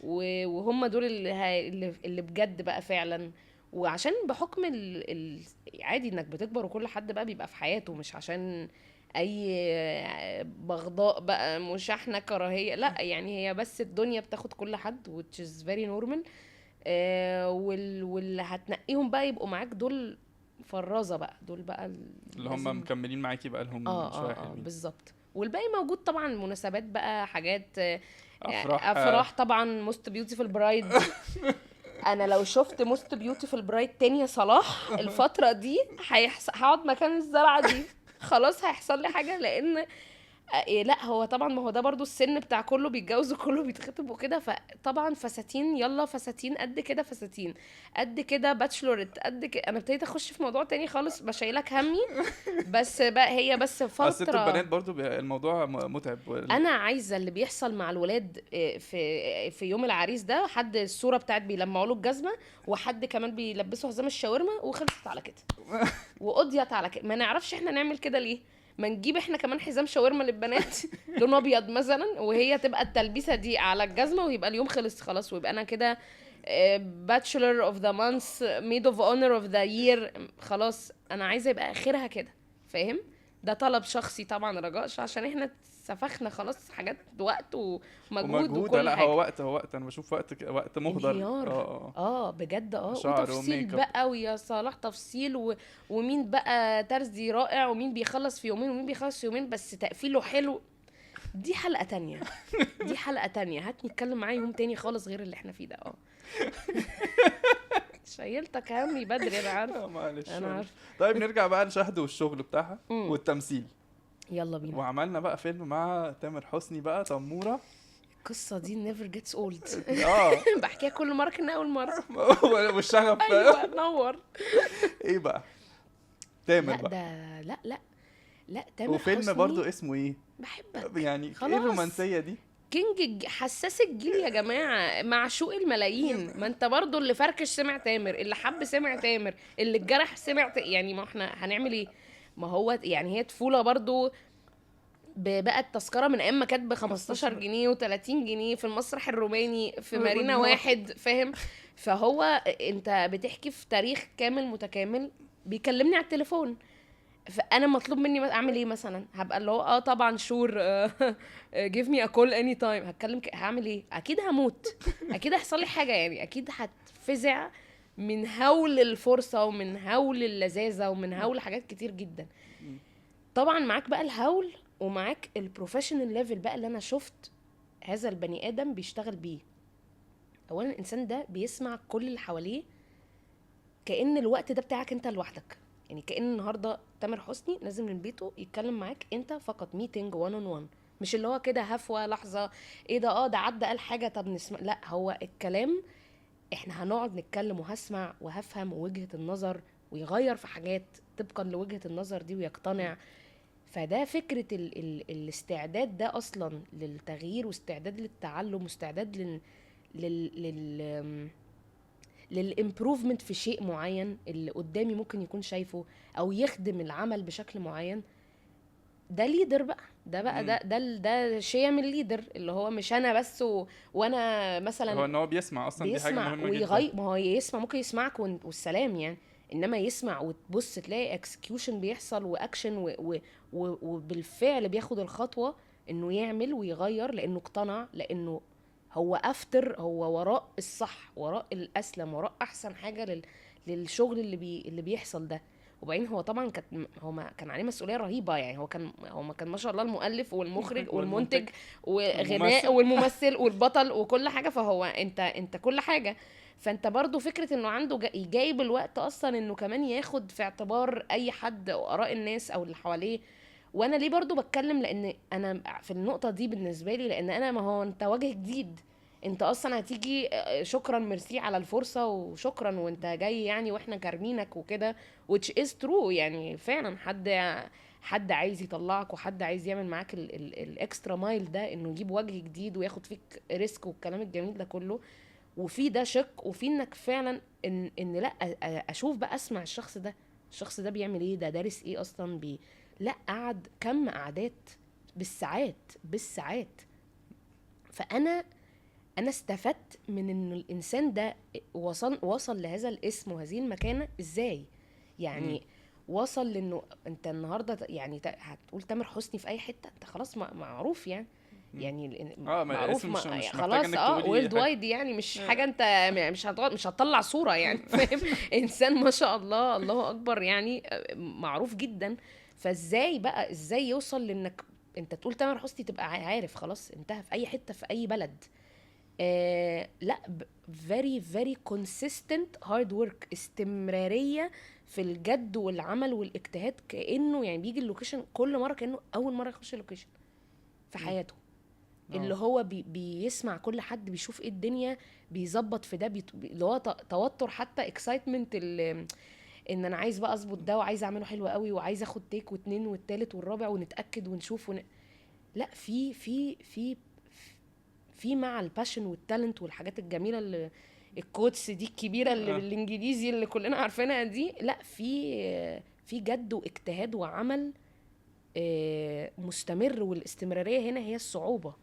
وهم دول اللي بجد بقى فعلا. وعشان بحكم عادي انك بتكبر وكل حد بقى بيبقى في حياته، مش عشان اي بغضاء بقى، مشاحنة كراهية، لا يعني هي بس الدنيا بتاخد كل حد which is very normal. واللي هتنقيهم بقى يبقوا معاك دول فرازة بقى، دول بقى اللي هم مكملين معاكي بقى لهم شويه حلوين. بالظبط. والباقي موجود طبعا، مناسبات بقى، حاجات افراح طبعا. موست بيوتيفul برايد. انا لو شفت موست بيوتيفul برايد تاني يا صلاح الفترة دي هقعد مكان الزرعة دي، خلاص هيحصل لي حاجة. لان لا هو طبعا، ما هو ده برضو السن بتاع كله بيتجوز وكله بيتخطب وكده، فطبعا فساتين، يلا فساتين قد كده، فساتين قد كده، باتشلورت قد كده. انا ابتديت اخش في موضوع تاني خالص، بشيلك همي. بس بقى هي بس ست البنات فترة. برضو الموضوع متعب انا عايزة اللي بيحصل مع الولاد في يوم العريس ده، حد الصورة بتاعت بيلمعوا له الجزمة، وحد كمان بيلبسوا حزام الشاورما، وخلصت على كده وقضيت على كده. ما نعرفش احنا نعمل كده ليه؟ ما نجيب احنا كمان حزام شاورما للبنات لون ابيض مثلا، وهي تبقى التلبيسه دي على الجزمه، ويبقى اليوم خلص خلاص، ويبقى انا كده bachelor of the month, maid of honor of the year. خلاص انا عايزه يبقى اخرها كده، فاهم؟ ده طلب شخصي طبعا، رجاء، عشان احنا سفخنا خلاص حاجات، وقت ومجهود وكل لا حاجه. هو وقت انا بشوف وقت مهدر. انهيار. بجد. شعر وتفصيل وميك اب. بقى، ويا صلاح تفصيل ومين بقى ترزي رائع، ومين بيخلص في يومين، ومين بيخلص في يومين بس تقفيله حلو. دي حلقة تانية. دي حلقة تانية، هات نتكلم معاه يوم تاني خالص غير اللي احنا فيه ده. شيلتك همي بدري، انا عارفه. معلش. انا عارفه. طيب نرجع بقى لشهد والشغل بتاعها والتمثيل. يلا بينا. وعملنا بقى فيلم مع تامر حسني بقى، تمورة. القصة دي never gets old. بحكيها كل مرة كأنها أول مرة. والشغف. أيوة نور. ايه بقى تامر لا بقى؟ ده لا تامر وفيلم حسني برضو اسمه ايه؟ بحبك. يعني خلاص. ايه الرومانسية دي؟ كينج حساس الجيل يا جماعة، معشوق الملايين. ما انت برضو اللي فركش سمع تامر، اللي حب سمع تامر، اللي اتجرح سمع يعني ما احنا هنعمل ايه؟ ما هو يعني هي طفولة برضو. بقى التذكرة من ايام ما كانت ب 15 جنيه و30 جنيه في المسرح الروماني في مارينا واحد، فاهم؟ فهو انت بتحكي في تاريخ كامل متكامل. بيكلمني على التليفون، فانا مطلوب مني اعمل ايه مثلا؟ هبقى اللي هو طبعا شور give me a call any time. هتكلم هعمل ايه؟ اكيد هموت، اكيد هيحصل لي حاجه يعني، اكيد هتفزع من هول الفرصه، ومن هول اللذاذه، ومن هول حاجات كتير جدا. طبعا معاك بقى الهول، ومعاك البروفيشنال ليفل بقى اللي انا شفت هذا البني ادم بيشتغل بيه. اولا الانسان ده بيسمع كل اللي حواليه، كأن الوقت ده بتاعك انت لوحدك. يعني كأن النهارده تامر حسني نازل من بيته يتكلم معاك انت فقط، ميتنج 1 on 1، مش اللي هو كده هفوه لحظه ايه ده ده عدى قال حاجه طب نسمع. لا هو الكلام احنا هنقعد نتكلم، وهسمع وهفهم وجهه النظر، ويغير في حاجات طبقا لوجهه النظر دي ويقتنع. فده فكرة الاستعداد ده اصلا للتغيير، واستعداد للتعلم، واستعداد لل للامبروفمنت في شيء معين اللي قدامي ممكن يكون شايفه، او يخدم العمل بشكل معين. ده ليدر بقى، ده بقى ده شيء من الليدر، اللي هو مش انا بس وانا مثلا هو ان هو بيسمع اصلا، دي حاجه بيسمع مهمه جدا. ويغير. ما هو يسمع، ممكن يسمعك والسلام يعني، انما يسمع وتبص تلاقي اكسكيوشن بيحصل واكشن وبالفعل بياخد الخطوة انه يعمل ويغير، لانه اقتنع، لانه هو افتر، هو وراء الصح، وراء الاسلم، وراء احسن حاجة للشغل اللي بيحصل ده. وبعدين هو طبعا هو ما كان عليه مسؤوليه رهيبه يعني، هو ما كان ما شاء الله المؤلف والمخرج والمنتج وغناء والممثل. والممثل والبطل وكل حاجه، فهو انت كل حاجه. فانت برضو فكره انه عنده جايب الوقت اصلا انه كمان ياخد في اعتبار اي حد واراء الناس او اللي حواليه. وانا ليه برضو بتكلم، لان انا في النقطه دي بالنسبه لي، لان انا، ما هو انت وجه جديد، انت اصلا هتيجي شكرا ميرسي على الفرصه وشكرا وانت جاي يعني، واحنا كارمينك وكده، which is true يعني. فعلا حد عايز يطلعك، وحد عايز يعمل معاك الاكسترا مايل ده، انه يجيب وجه جديد وياخد فيك ريسك والكلام الجميل ده كله. وفي ده شق، وفي انك فعلا ان لا اشوف بقى، اسمع الشخص ده بيعمل ايه، ده دارس ايه اصلا، لا قعد كم قعدات بالساعات. فانا استفدت من ان الانسان ده وصل لهذا الاسم وهذه المكانه ازاي مم. يعني. وصل لانه انت النهارده يعني هتقول تامر حسني في اي حته، انت خلاص معروف يعني. مم. يعني ما معروف، اسم مش محتاج خلاص، انك تقولي وورلد حاجه. وايد يعني، مش حاجه انت مش هتطلع صوره يعني فاهم. انسان ما شاء الله، الله اكبر يعني، معروف جدا. فازاي بقى، ازاي يوصل لانك انت تقول تامر حسني تبقى عارف خلاص، انتهى في اي حته في اي بلد. لا very very consistent hard work، استمرارية في الجد والعمل والاجتهاد، كأنه يعني بيجي اللوكيشن كل مرة كأنه أول مرة يخش اللوكيشن في مم. حياته. اه. اللي هو بيسمع كل حد، بيشوف ايه الدنيا، بيظبط في ده، اللي هو توتر حتى، اكسايتمنت، ان انا عايز بقى اظبط ده، وعايز اعمله حلو قوي، وعايز اخد تيك واتنين والتالت والرابع ونتاكد ونشوف لا في مع الباشن والتالنت والحاجات الجميله اللي الكوتس دي الكبيره اللي اه. بالانجليزي اللي كلنا عارفينها دي، لا في جد واجتهاد وعمل مستمر. والاستمراريه هنا هي الصعوبه،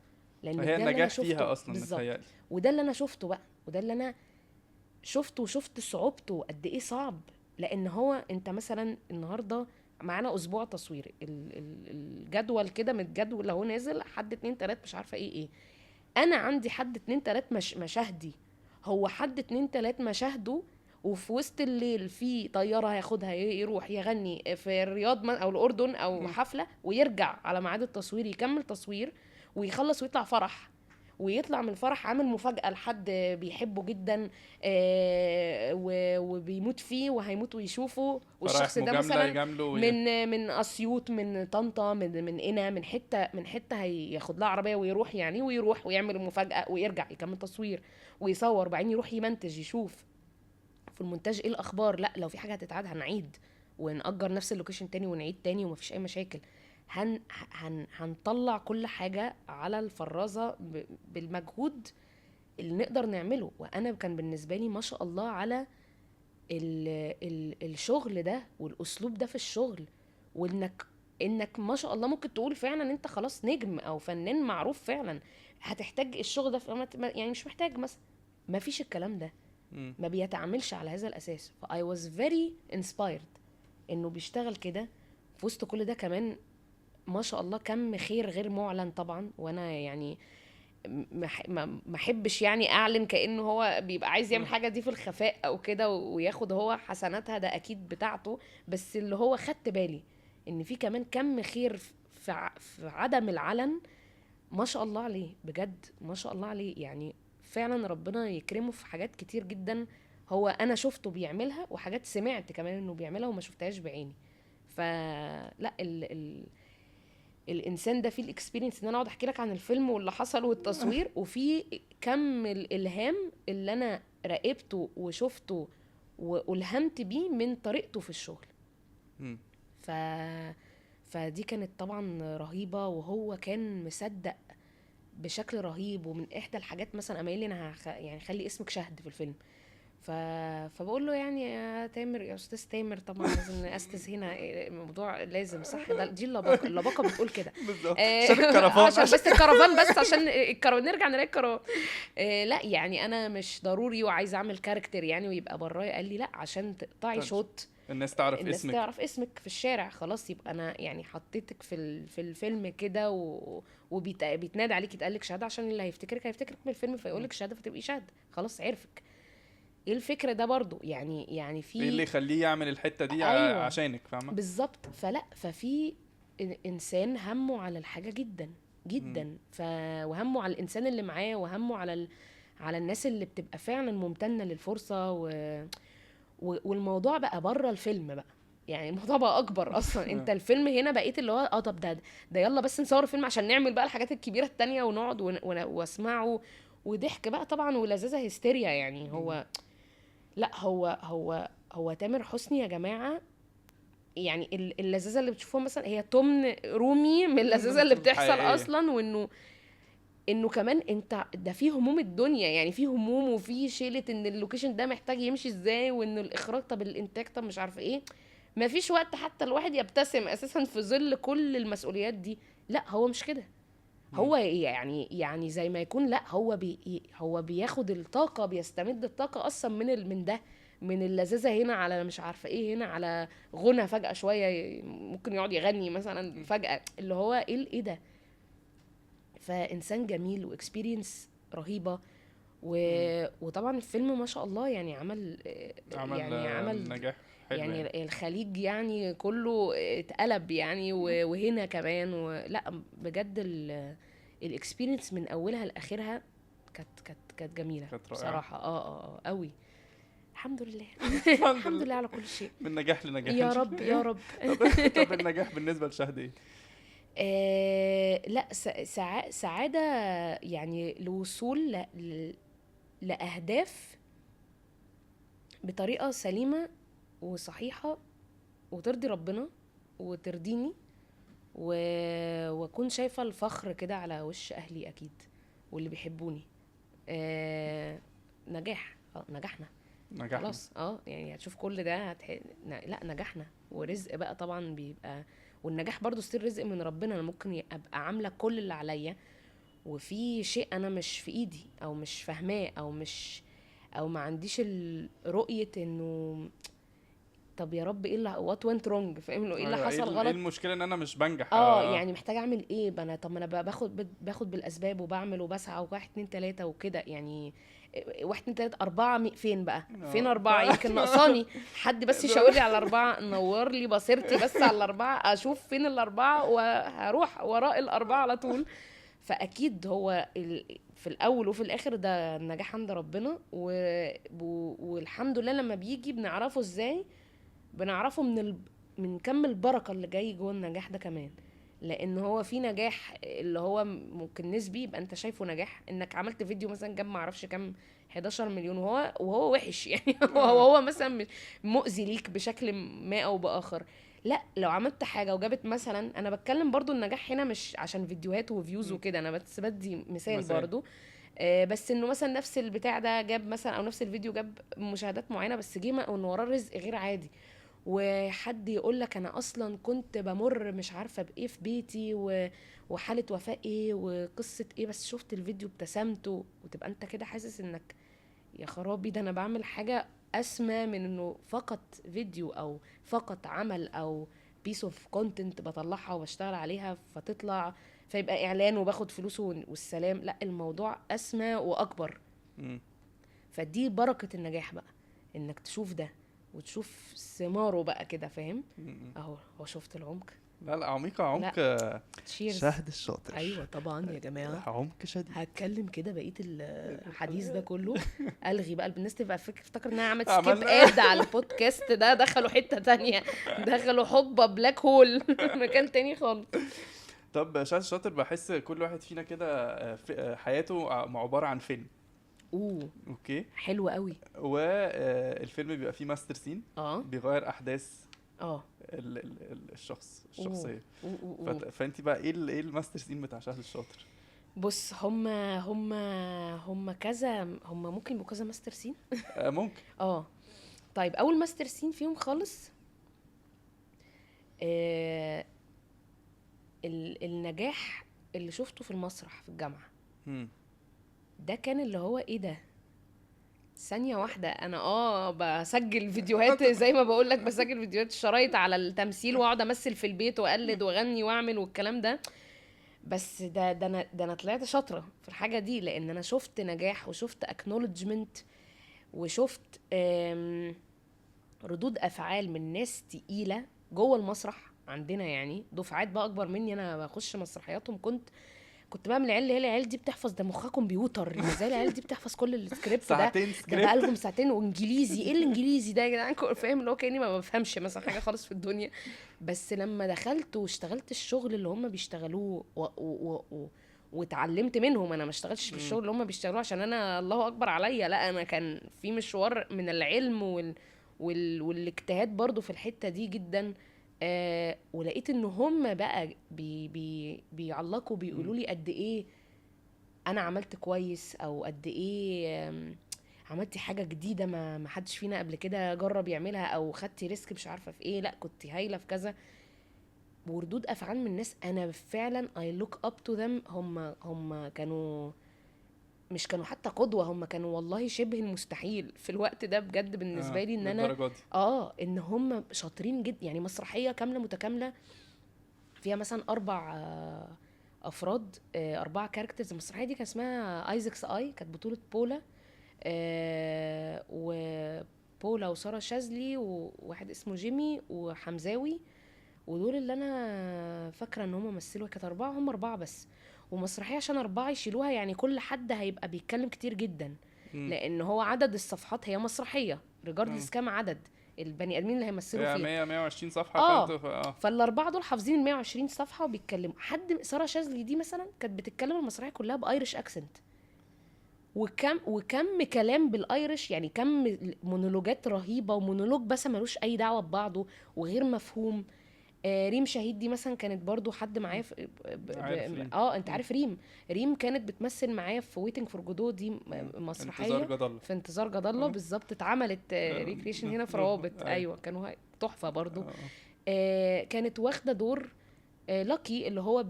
لان هي ده اللي انا النجاح شفته فيها اصلا بالظبط. متهيألي. وده اللي انا شفته بقى، وده اللي انا شفته، وشفت صعوبته قد ايه صعب. لان هو انت مثلا النهارده معانا اسبوع تصوير، الجدول كده متجدول اهو، نازل حد 2 3 مش عارفه ايه. انا عندي حد 2 3 مشاهدي، هو حد 2 3 مشاهده، وفي وسط الليل في طياره هياخدها يروح يغني في الرياض او الاردن او مم. حفله، ويرجع على ميعاد التصوير يكمل تصوير، ويخلص ويطلع فرح، ويطلع من الفرح عامل مفاجأة لحد بيحبه جدا، وبيموت فيه وهيموت ويشوفه، فرايح والشخص ده مجامله مثلا يجامله من اسيوط، من طنطا، من قنا، من حته هياخد لها عربيه ويروح يعني، ويروح ويعمل المفاجاه ويرجع يكمل تصوير ويصور، بعدين يروح يمنتج، يشوف في المونتاج ايه الاخبار، لا لو في حاجه هتتعاد هنعيد ونأجر نفس اللوكيشن تاني ونعيد تاني ومفيش اي مشاكل. هنطلع كل حاجه على الفرازه بالمجهود اللي نقدر نعمله. وانا كان بالنسبه لي ما شاء الله على الشغل ده والاسلوب ده في الشغل، وانك ما شاء الله ممكن تقول فعلا انت خلاص نجم او فنان معروف فعلا، هتحتاج الشغل ده يعني مش محتاج مثلا، ما فيش الكلام ده، مم. ما بيتعاملش على هذا الاساس. ف I was very inspired انه بيشتغل كده في وسط كل ده كمان. ما شاء الله كم خير غير معلن طبعا. وانا يعني ما احبش يعني اعلن كانه هو بيبقى عايز يعمل حاجه دي في الخفاء او كده وياخد هو حسناتها، ده اكيد بتاعته. بس اللي هو خدت بالي ان في كمان كم خير في عدم العلن، ما شاء الله عليه بجد، ما شاء الله عليه يعني. فعلا ربنا يكرمه في حاجات كتير جدا، هو انا شفته بيعملها، وحاجات سمعت كمان انه بيعملها وما شفتهاش بعيني. فلا الانسان ده فيه الاكسبيرينس ان انا اقعد احكي لك عن الفيلم واللي حصل والتصوير، وفي كم الالهام اللي انا راقبته وشفته والهمت بيه من طريقته في الشغل. مم. ف فدي كانت طبعا رهيبة، وهو كان مصدق بشكل رهيب. ومن احدى الحاجات مثلا قام قايل لي انا يعني خلي اسمك شهد في الفيلم. ف... فبقول له يعني يا تامر، يا استاذ تامر، طبعا لازم نأسس هنا الموضوع، لازم صح، ده دي اللباقه بتقول كده. بالظبط عشان الكرفان عشان بس الكرفان، بس عشان الكرفان نرجع نلاقي الكرفان. لا يعني انا مش ضروري وعايزه اعمل كاركتر يعني ويبقى برايا. قال لي لا، عشان تقطعي شوط الناس تعرف الناس اسمك. تعرف اسمك في الشارع، خلاص يبقى انا يعني حطيتك في الفيلم كده وبيتنادى عليك، يتقالك شهاده، عشان اللي هيفتكرك من الفيلم فيقولك شهاده، فتبقي شهاده، خلاص عرفك. ايه الفكره ده برضو يعني في ايه اللي يخليه يعمل الحته دي ايوه عشانك، فاهمه؟ بالظبط. ففي انسان همه على الحاجه جدا مم. جدا، وهمه على الانسان اللي معاه، وهمه على الناس اللي بتبقى فعلا ممتنه للفرصه والموضوع بقى بره الفيلم بقى. يعني الموضوع بقى اكبر اصلا. انت الفيلم هنا بقيت اللي هو طب ده يلا بس نصور فيلم عشان نعمل بقى الحاجات الكبيره التانية، ونقعد واسمعه، وضحك بقى طبعا، ولذاذه هستيريا. يعني هو لا هو تامر حسني يا جماعه. يعني اللذاذه اللي بتشوفوها مثلا هي تمن رومي من اللذاذه اللي بتحصل حقيقية. اصلا. انه كمان انت ده فيه هموم الدنيا، يعني فيه هموم وفيه شيلة ان اللوكيشن ده محتاج يمشي ازاي، وان الاخراج، طب الانتاج، طب مش عارفه ايه. ما فيش وقت حتى الواحد يبتسم اساسا في ظل كل المسؤوليات دي. لا هو مش كده. مم. هو يعني زي ما يكون، لا هو بياخد الطاقة، بيستمد الطاقة اصلا من ده، من اللذاذة هنا، على مش عارفة ايه هنا، على غنى فجأة شوية ممكن يقعد يغني مثلا فجأة، اللي هو ايه ده. فانسان جميل واكسبيرينس رهيبه. مم. وطبعا الفيلم ما شاء الله يعني عمل يعني عمل نجاح حلو يعني. يعني الخليج يعني كله اتقلب يعني، وهنا كمان. لا بجد الاكسبيرينس من اولها لاخرها كانت جميله كانت رائعة. بصراحه. قوي. الحمد لله. الحمد الحمد لله. لله على كل شيء. من نجاح لنجاح ان يا شاء الله. رب يا رب. طب طب النجاح بالنسبة لشهد ايه؟ لا سعادة يعني الوصول لأهداف بطريقة سليمة وصحيحة، وترضي ربنا وترضيني، واكون شايفة الفخر كده على وش اهلي اكيد، واللي بيحبوني. نجاح. نجحنا نجاحنا. خلاص. يعني هتشوف كل ده لا نجحنا. ورزق بقى طبعا بيبقى، والنجاح برضو ستيل رزق من ربنا. انا ممكن ابقى عامله كل اللي عليا، وفي شيء انا مش في ايدي، او مش فاهماه، او ما عنديش رؤيه انه طب يا رب ايه اللي وات وينت رونج، فاهم له ايه اللي ايوه، حصل ايه غلط. المشكلة ان انا مش بنجح؟ يعني محتاجه اعمل ايه بقى انا. طب ما انا باخد بالاسباب، وبعمل وبسعى، وواحد اتنين تلاته وكده يعني. واحد اتنين تلاته اربعه، فين بقى؟ فين اربعه؟ يمكن ناقصاني حد بس يشاور لي على الاربعه، نور لي بصيرتي بس على الاربعه، اشوف فين الاربعه وهروح وراء الاربعه على طول. فاكيد هو في الاول وفي الاخر ده النجاح عند ربنا. والحمد لله لما بيجي بنعرفه ازاي. بنعرفه من كم البركه اللي جاي جوه النجاح ده كمان. لان هو في نجاح اللي هو ممكن نسبي يبقى انت شايفه نجاح، انك عملت فيديو مثلا جاب معرفش كام 11 مليون، وهو وحش يعني. هو مثلا مؤذي ليك بشكل ما او باخر. لا لو عملت حاجه وجابت مثلا، انا بتكلم برضو النجاح هنا مش عشان فيديوهات وفيوز وكده، انا بس بدي مثال برضو. بس انه مثلا نفس البتاع ده جاب مثلا، او نفس الفيديو جاب مشاهدات معينه، بس جه من وراه رزق غير عادي. وحد يقول لك انا اصلا كنت بمر مش عارفه بايه في بيتي، وحاله وفاه ايه وقصه ايه، بس شفت الفيديو ابتسمت، وتبقى انت كده حاسس انك يا خرابي، ده انا بعمل حاجه اسمى من انه فقط فيديو، او فقط عمل، او بيس اوف كونتنت بطلعها وبشتغل عليها فتطلع فيبقى اعلان وباخد فلوسه والسلام. لا الموضوع اسمى واكبر. مم. فدي بركه النجاح بقى، انك تشوف ده وتشوف ثماره بقى كده، فاهم. مم. هو شفت العمق. لا لا، عميقة عمق. تشيرز. شهد الشاطر. ايوه طبعا يا جماعه. عمق شديد. هتكلم كده بقيه الحديث ده كله. الغي بقى الناس تبقى افتكر انها عملت عملنا. سكيب اد على البودكاست ده، دخلوا حته تانية، دخلوا حقبه بلاك هول، مكان تاني خالص. طب شهد الشاطر بحس كل واحد فينا كده حياته عبارة عن فيلم. اوكي. حلو قوي. والفيلم بيبقى فيه ماستر سين بيغير احداث اه الشخصيه. و. فانت بقى ايه الماستر سين بتاع شهر الشاطر؟ بص، هم كذا، هم ممكن يبقوا كذا ماستر سين. ممكن. اه. طيب، اول ماستر سين فيهم خالص، آه النجاح اللي شفته في المسرح في الجامعة. مم. ده كان اللي هو ايه ده، ثانية واحدة، انا بسجل فيديوهات زي ما بقول لك، بسجل فيديوهات شرايط على التمثيل، واقعد امثل في البيت واقلد واغني واعمل والكلام ده. بس ده انا طلعت شاطرة في الحاجة دي، لان انا شفت نجاح وشفت اكنولجمنت وشفت ردود افعال من ناس تقيلة جوه المسرح عندنا، يعني دفعات بقى اكبر مني، انا بخش مسرحياتهم، كنت بقى من العيال اللي هي العيال دي بتحفظ، ده مخها كمبيوتر، ازاي العيال دي بتحفظ كل السكريبت ده؟ ساعتين ده بقى سكريبت. لهم ساعتين وانجليزي، ايه الانجليزي ده يا جدعان؟ فاهم اللي هو كاني ما بفهمش مثلا حاجه خالص في الدنيا. بس لما دخلت واشتغلت الشغل اللي هم بيشتغلوه واتعلمت منهم، انا ما اشتغلتش في الشغل اللي هم بيشتغلوه عشان انا الله اكبر عليا، لا، انا كان في مشوار من العلم والاجتهاد برضو في الحته دي جدا. ولقيت ان هم بقى بيعلقوا بيقولوا لي قد ايه انا عملت كويس، او قد ايه عملتي حاجه جديده ما حدش فينا قبل كده جرب يعملها، او خدتي ريسك مش عارفه في ايه، لا كنت هايله في كذا. وردود افعال من الناس انا فعلا I look up to them. هم كانوا، مش كانوا حتى قدوه، هم كانوا والله شبه المستحيل في الوقت ده بجد بالنسبه لي، ان انا للدرجه دي؟ ان هم شاطرين جدا. يعني مسرحيه كامله متكامله فيها مثلا 4 افراد، 4 كاركترز. المسرحيه دي كان اسمها ايزكس اي، كانت بطوله بولا، وبولا وساره شاذلي وواحد اسمه جيمي وحمزاوي، ودول اللي انا فاكره ان هم مثلوا. كانت 4، هم 4 بس. ومسرحيه عشان 4 يشيلوها، يعني كل حد هيبقى بيتكلم كتير جدا، مم. لان هو عدد الصفحات، هي مسرحيه مم. ريجاردلس كام عدد البني ادمين اللي هيمثلوا هي فيها. 120 صفحه، اه. فانتوا فالاربعه دول حافظين ال 120 صفحه وبيتكلموا. ساره شاذلي دي مثلا كانت بتتكلم المسرحيه كلها بايرش اكسنت، وكم كلام بالايرش، يعني كم مونولوجات رهيبه، ومونولوج بس ملوش اي دعوه ببعضه وغير مفهوم. ريم شهيد دي مثلا كانت برضو حد معايا في عارف ريم. انت عارف ريم. ريم كانت بتمثل معايا في ويتنج فور جودو، دي انتظار مسرحيه جد الله. في انتظار جد الله بالظبط، اتعملت ريكريشن هنا في روابط. ايوه. ايوه، كانوا تحفه برضو. آه. كانت واخده دور لاكي، اللي هو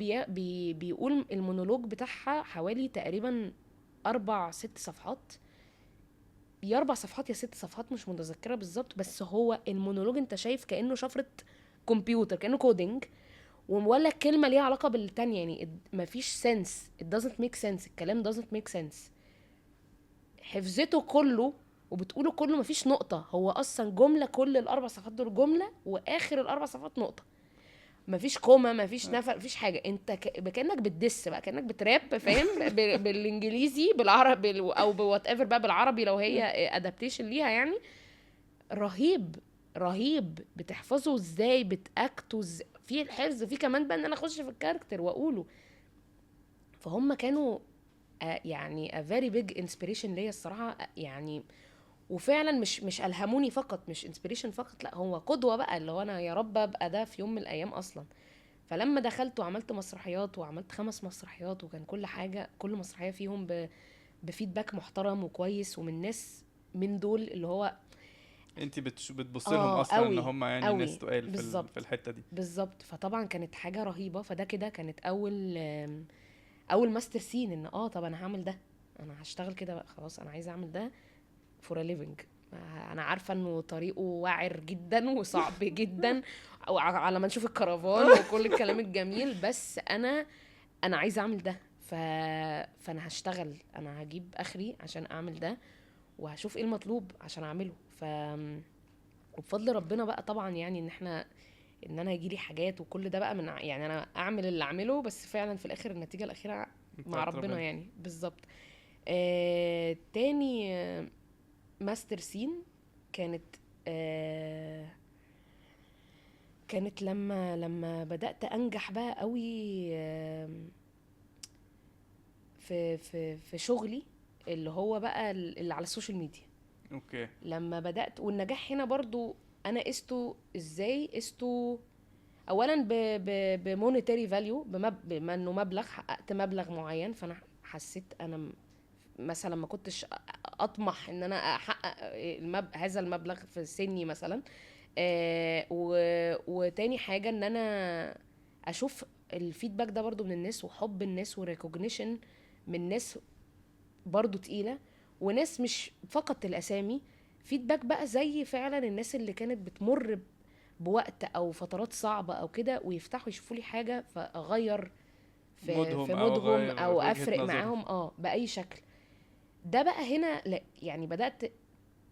بيقول المونولوج بتاعها حوالي تقريبا 4-6 صفحات، يا 4 صفحات يا 6 صفحات، مش متذكره بالظبط. بس هو المونولوج انت شايف كانه شفره كمبيوتر، كانه كودينج، ولا كلمه ليها علاقه بالتانية، يعني مفيش سنس، it doesn't make sense، الكلام doesn't make sense. حفظته كله وبتقوله كله، مفيش نقطه، هو اصلا جمله، كل ال4 صفحات دول جمله، واخر ال4 صفحات نقطه، مفيش كوما، مفيش نفق، مفيش حاجه. انت كانك بتدس بقى، كانك بتراب، فاهم؟ بالانجليزي، بالعربي، او بوات ايفر بقى، بالعربي لو هي ادابتيشن ليها يعني. رهيب، رهيب. بتحفظه ازاي، بتاكته ازاي في الحفظ، في كمان بقى ان انا اخش في الكاركتر واقوله. فهم كانوا يعني a very big inspiration ليا الصراحه يعني. وفعلا مش الهموني فقط، مش inspiration فقط، لا هو قدوه بقى، اللي هو انا يا رب ابقى ده في يوم من الايام اصلا. فلما دخلت وعملت مسرحيات، وعملت 5 مسرحيات، وكان كل حاجه، كل مسرحيه فيهم بفيدباك محترم وكويس، ومن ناس من دول اللي هو انت بتبص لهم اصلا ان قوي هم يعني ناس قوي تقال في بالظبط. الحته دي. بالظبط. فطبعا كانت حاجه رهيبه. فده كده كانت اول ماستر سين، ان طب انا هعمل ده، انا هشتغل كده بقى، خلاص انا عايزه اعمل ده فور ا ليفنج. انا عارفه انه طريقه وعر جدا وصعب جدا، على ما نشوف الكرفان وكل الكلام الجميل، بس انا عايزه اعمل ده. فانا هشتغل، انا هجيب اخري عشان اعمل ده، وهشوف ايه المطلوب عشان اعمله. وبفضل ربنا بقى طبعا، يعني ان انا يجيلي حاجات وكل ده بقى، من يعني انا اعمل اللي اعمله، بس فعلا في الاخر النتيجه الاخيره مع بتاعت ربنا ربنا. يعني. بالظبط. تاني ماستر سين كانت كانت لما بدأت أنجح بقى قوي في شغلي، اللي هو بقى اللي على السوشيال ميديا. اوكي. لما بدأت، والنجاح هنا برضو انا قسته ازاي؟ قسته اولا بمونيتري فاليو، بما انه مبلغ، حققت مبلغ معين، فانا حسيت انا مثلا ما كنتش اطمح ان انا احقق هذا المبلغ في سني مثلا. وتاني حاجه ان انا اشوف الفيدباك ده برضو من الناس، وحب الناس وريكوجنيشن من ناس برضو تقيله، وناس مش فقط الاسامي، فيدباك بقى زي فعلا الناس اللي كانت بتمر بوقت او فترات صعبه او كده، ويفتحوا يشوفوا لي حاجه فاغير في مودهم او مودهم غير او وجهة افرق نظرهم. معاهم باي شكل. ده بقى هنا لا يعني بدات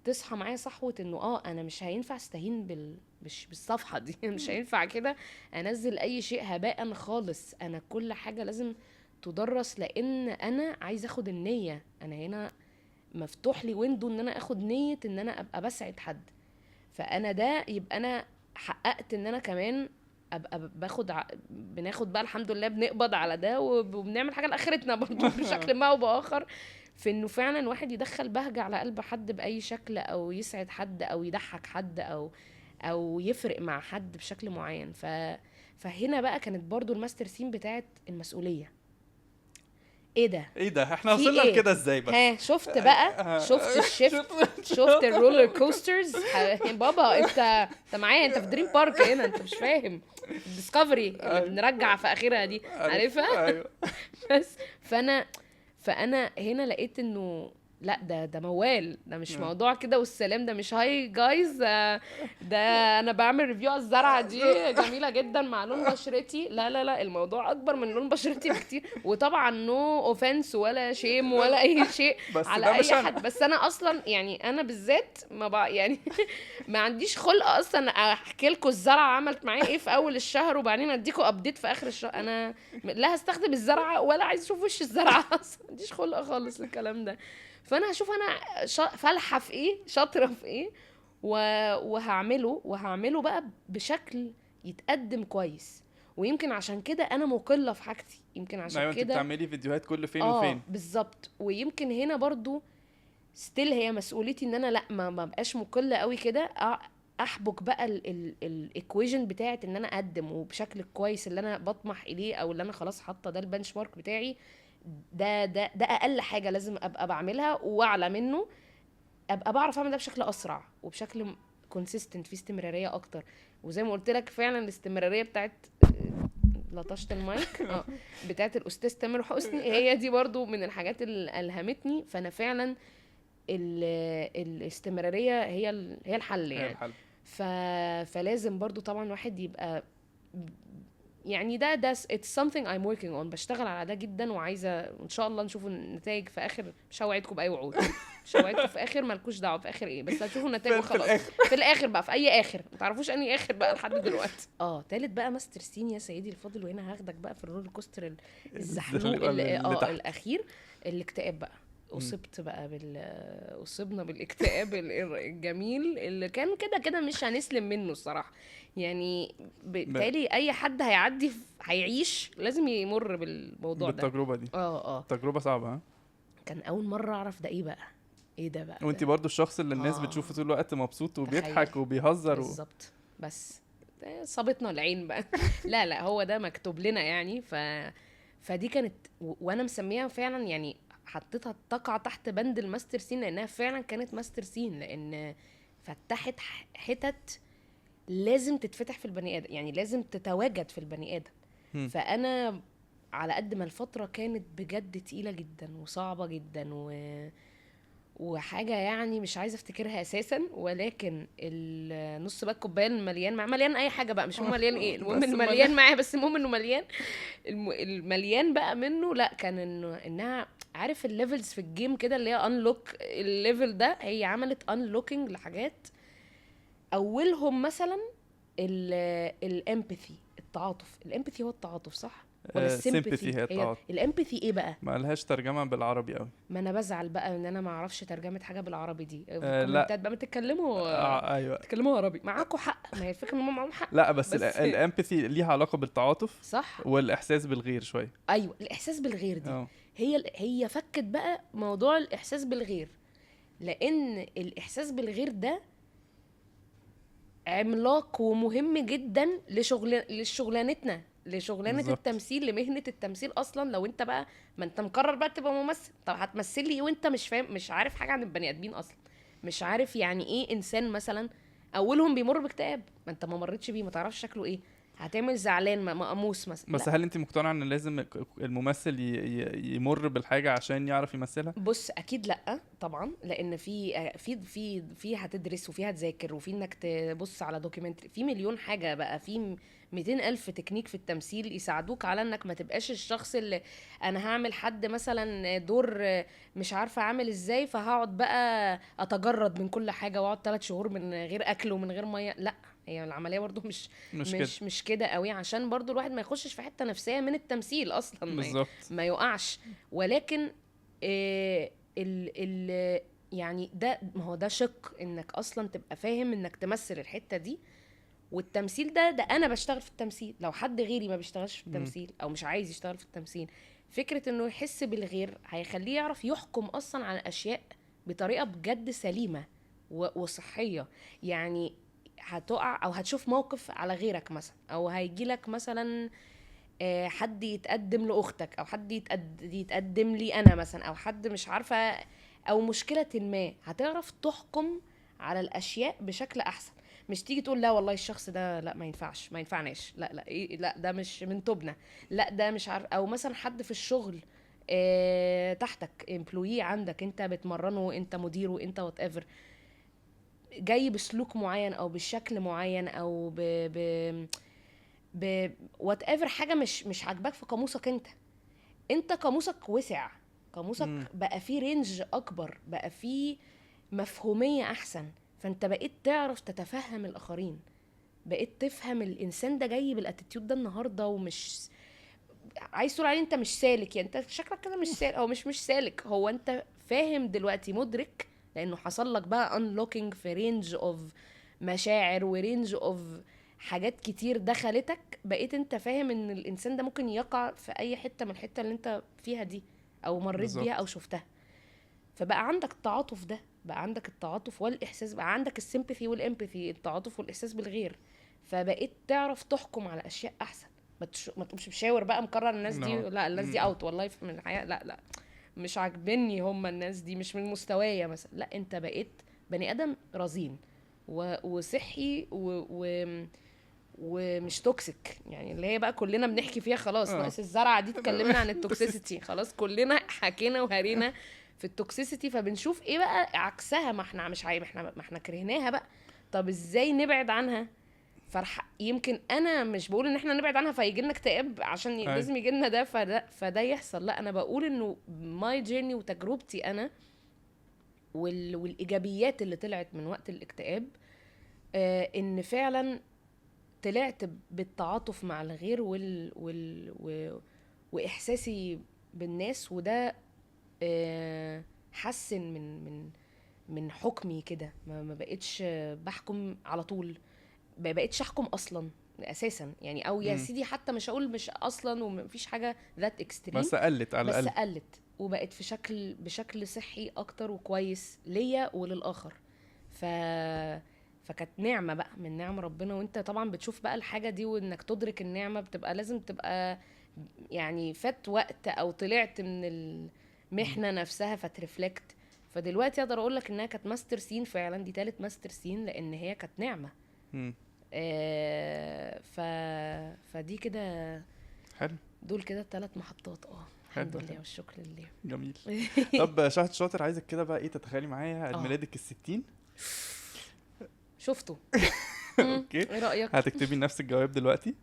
تصحى معايا صحوه انه انا مش هينفع استهين بالصفحه دي مش هينفع كده انزل اي شيء هباء خالص. انا كل حاجه لازم تدرس، لان انا عايز اخد النيه. انا هنا مفتوح لي ويندو ان انا اخد نيه ان انا ابقى بسعد حد، فانا ده يبقى انا حققت ان انا كمان ابقى بناخد بقى الحمد لله بنقبض على ده، وبنعمل حاجه لاخرتنا برضو بشكل ما او باخر، في انه فعلا واحد يدخل بهجه على قلب حد باي شكل، او يسعد حد، او يضحك حد، او يفرق مع حد بشكل معين. فهنا بقى كانت برضو الماستر سين بتاعت المسؤوليه. ايه ده؟ ايه ده، احنا في وصلنا ايه؟ لكده ازاي بس؟ شفت بقى؟ شفت الشيفت؟ شفت الرولر كوسترز؟ بابا انت معايا، انت في دريم بارك هنا، انت مش فاهم الديسكفري اللي بنرجع في اخرها دي، عارفها؟ ايوه. بس فانا هنا لقيت انه لا، ده موال، ده مش موضوع كده والسلام، ده مش هاي جايز، ده انا بعمل ريفيو على الزرعه دي جميله جدا مع لون بشرتي. لا لا لا، الموضوع اكبر من لون بشرتي بكتير، وطبعا نو اوفنس ولا شيم ولا اي شيء بس على ده مش اي انا. حد، بس انا اصلا يعني انا بالذات ما بقى يعني ما عنديش خلق اصلا احكي لكم الزرعه عملت معايا ايه في اول الشهر وبعدين اديكم ابديت في اخر الشهر. انا لا هستخدم الزرعه ولا عايز اشوف وش الزرعه اصلا، ما عنديش خلق خالص للكلام ده. فانا هشوف انا فالحه في ايه، شاطره في ايه، وهعمله بقى بشكل يتقدم كويس. ويمكن عشان كده انا مقله في حاجتي، يمكن عشان ايوه، انت كده بتعملي فيديوهات كل فين وفين. بالظبط. ويمكن هنا برضو ستيل هي مسؤوليتي ان انا لا ما بقاش مقله قوي كده، احبك بقى الايكويجن بتاعت ان انا اقدم وبشكل كويس اللي انا بطمح اليه، او اللي انا خلاص حاطه ده البنش مارك بتاعي. ده اقل حاجه لازم ابقى بعملها، واعلى منه ابقى بعرف اعمل ده بشكل اسرع وبشكل كونسيستنت، في استمراريه اكتر. وزي ما قلت لك فعلا الاستمراريه بتاعت لطشت المايك بتاعت الاستاذ تامر حسني، هي دي برضو من الحاجات اللي الهمتني. فانا فعلا الاستمراريه هي الحل هي يعني. الحل. فلازم برضو طبعا واحد يبقى يعني ده it's something I'm working on، بشتغل على ده جدا، وعايزه ان شاء الله نشوف النتائج في اخر. مش هوعدكم باي وعود، مش هوعدكم في اخر، مالكوش دعوه في اخر ايه، بس هتشوفوا النتائج في وخلاص. الآخر. في الاخر بقى، في اي اخر ما تعرفوش اني اخر بقى لحد دلوقتي. تالت بقى ماستر سين يا سيدي الفاضل، وهنا هاخدك بقى في الرولر كوستر الزحلوق اللي تحت. الاخير، الاكتئاب بقى. اصبنا بالاكتئاب الجميل اللي كان كده مش هنسلم منه الصراحه يعني. بالتالي اي حد هيعدي هيعيش لازم يمر بالموضوع ده، بالتجربه دي. تجربه صعبه. ها، كان اول مره اعرف ده ايه ده بقى. وانت برضو الشخص اللي الناس بتشوفه طول الوقت مبسوط وبيضحك تخيل. وبيهزر بالظبط. بس صابتنا العين بقى لا هو ده مكتوب لنا يعني. فدي كانت وانا مسميها فعلا يعني، حطيتها تقع تحت بند الماستر سين، لانها فعلا كانت ماستر سين، لان فتحت حتت لازم تتفتح في البني ادم، يعني لازم تتواجد في البني ادم. فانا على قد ما الفتره كانت بجد تقيله جدا وصعبه جدا وحاجه يعني مش عايزه افتكرها اساسا، ولكن النص بقى الكوبايه المليان مليان اي حاجه بقى، مش مليان ايه، المهم انه مليان معايا، بس المهم انه مليان. المليان بقى منه لا، كان انها عارف الليفلز في الجيم كده اللي هي انلوك الليفل ده، هي عملت انلوكينج لحاجات. اولهم مثلا الامباثي، التعاطف. الامباثي هو التعاطف صح ولا السيمباثي؟ هي التعاطف. الامباثي ايه بقى؟ ما لهاش ترجمه بالعربي قوي. ما انا بزعل بقى ان انا ما اعرفش ترجمه حاجه بالعربي دي. لا. الكومنتات بقى بتتكلموا ايوه، تتكلموا عربي، معاكم حق، ما هي الفكره ان هم معاهم حق. لا بس الامباثي ليها علاقه بالتعاطف صح، والاحساس بالغير شويه. ايوه الاحساس بالغير دي هي فكت بقى موضوع الاحساس بالغير، لان الاحساس بالغير ده عملاق ومهم جدا لشغلانتنا، لشغلانه بالظبط. التمثيل، لمهنه التمثيل اصلا. لو انت بقى ما انت مقرر بقى تبقى ممثل، طب هتمثل لي ايه وانت مش فاهم، مش عارف حاجه عن البني ادمين اصلا، مش عارف يعني ايه انسان مثلا اولهم بيمر باكتئاب، ما انت ما مرتش بيه، ما تعرفش شكله ايه، هتعمل زعلان مقموس مثلا؟ بس لا. هل انت مقتنعه ان لازم الممثل يمر بالحاجه عشان يعرف يمثلها؟ بص اكيد لا طبعا، لان في هتدرس وفي هتذاكر وفي انك تبص على دوكيومنتري، في مليون حاجه بقى، في 200 الف تكنيك في التمثيل يساعدوك على انك ما تبقاش الشخص اللي انا هعمل حد مثلا دور مش عارفه عامل ازاي، فهقعد بقى اتجرد من كل حاجه واقعد 3 شهور من غير اكل ومن غير ميه. لا، هي العمليه برضو مش كده. مش كده قوي، عشان برضو الواحد ما يخشش في حته نفسيه من التمثيل اصلا، بالظبط. ما يقعش. ولكن آه، ال يعني ده، ما هو ده شق انك اصلا تبقى فاهم انك تمثل الحتة دي. والتمثيل ده انا بشتغل في التمثيل، لو حد غيري ما بيشتغلش في التمثيل او مش عايز يشتغل في التمثيل، فكرة انه يحس بالغير هيخليه يعرف يحكم اصلا على الاشياء بطريقة بجد سليمة وصحية. يعني هتقع او هتشوف موقف على غيرك مثلا، او هيجيلك مثلا حد يتقدم لاختك، او حد يتقدم لي انا مثلا، او حد مش عارفه، او مشكله ما، هتعرف تحكم على الاشياء بشكل احسن. مش تيجي تقول لا والله الشخص ده لا ما ينفعش، ما ينفعناش، لا لا إيه، لا ده مش من توبنا، لا ده مش عارف. او مثلا حد في الشغل تحتك امبلوي عندك، انت بتمرنه، انت مديره، انت وات ايفر، جاي بسلوك معين او بشكل معين او ب وات ايفر، حاجه مش عاجباك في قاموسك، انت قاموسك وسع، قاموسك بقى فيه رينج اكبر، بقى فيه مفهوميه احسن، فانت بقيت تعرف تتفهم الاخرين، بقيت تفهم الانسان ده جاي بالاتيتيود ده النهارده، ومش عايز تقول عليه انت مش سالك، يعني انت شكلك كده مش سالك، او مش سالك، هو انت فاهم دلوقتي، مدرك، لانه حصل لك بقى unlocking في رينج اوف مشاعر ورينج اوف حاجات كتير دخلتك، بقيت انت فاهم ان الانسان ده ممكن يقع في اي حتة من الحتة اللي انت فيها دي، او مريت بيها او بالظبط. شفتها. فبقى عندك التعاطف ده، بقى عندك التعاطف والاحساس، بقى عندك السيمباثي والامباثي، التعاطف والاحساس بالغير، فبقيت تعرف تحكم على اشياء احسن. ما تقومش بشاور بقى مقرر الناس دي نعم. لا الناس دي اوت والله من الحياة، لا لا مش عاجبني، هم الناس دي مش من مستوايا مثلا، لا انت بقيت بني ادم رزين وصحي ومش توكسيك، يعني اللي هي بقى كلنا بنحكي فيها، خلاص ناقص الزرعه دي اتكلمنا عن التوكسيسيتي، خلاص كلنا حكينا وهرينا في التوكسيسيتي، فبنشوف ايه بقى عكسها، ما احنا مش عايز، ما احنا كرهناها بقى، طب ازاي نبعد عنها؟ يمكن انا مش بقول ان احنا نبعد عنها فيجي لنا اكتئاب عشان لازم يجي لنا ده، فده يحصل، لا انا بقول انه ماي جيرني وتجربتي انا والايجابيات اللي طلعت من وقت الاكتئاب، ان فعلا طلعت بالتعاطف مع الغير واحساسي بالناس، وده حسن من حكمي كده، ما بقتش بحكم على طول، بقيتش احكم اصلا اساسا، يعني او يا سيدي حتى مش هقول مش اصلا، ومفيش حاجه ذات اكستريم، بس قلت على بس الاقل. قلت وبقت في بشكل صحي اكتر وكويس ليا وللاخر. ف فكانت نعمه بقى من نعم ربنا، وانت طبعا بتشوف بقى الحاجه دي، وانك تدرك النعمه بتبقى لازم تبقى يعني فات وقت او طلعت من المحنه نفسها فترفلكت. فدلوقتي اقدر اقول لك انها كانت ماستر سين فعلا، دي 3 ماستر سين، لان هي كانت نعمه. مم. فدي كده، حلو. دول كده 3 محطات. الحمد حلو. لله والشكر لله. جميل. طب شهد شاطر، عايزك كده بقى ايه تتخيلي معايا عيد آه. ميلادك ال60. شفته. اوكي. ايه رأيك؟ هتكتبي لنفسك جواب دلوقتي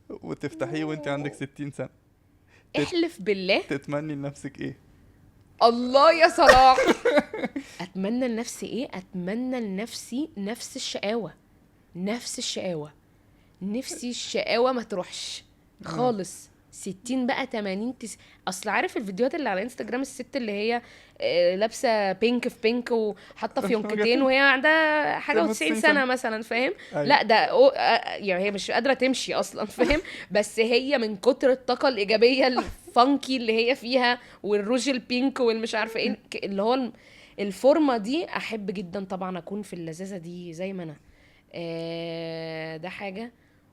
وتفتحيه وانت عندك 60 سنة، احلف بالله. تتمني لنفسك ايه؟ الله يا صلاح. اتمنى لنفسي ايه؟ اتمنى لنفسي نفس الشقاوة، نفسي الشقاوة ما تروحش خالص. 60 بقى 80 اصل عارف الفيديوهات اللي على انستجرام، الست اللي هي لابسه بينك في بينك وحاطه فيونكتين وهي عندها حاجه و90 سنه مثلا، فاهم؟ لا ده يعني هي مش قادره تمشي اصلا، فاهم؟ بس هي من كتر الطاقه الايجابيه الفانكي اللي هي فيها، والروج البينك والمش عارفه ايه اللي هو الفورمه دي، احب جدا طبعا اكون في اللذاذه دي زي ما انا. ده حاجة.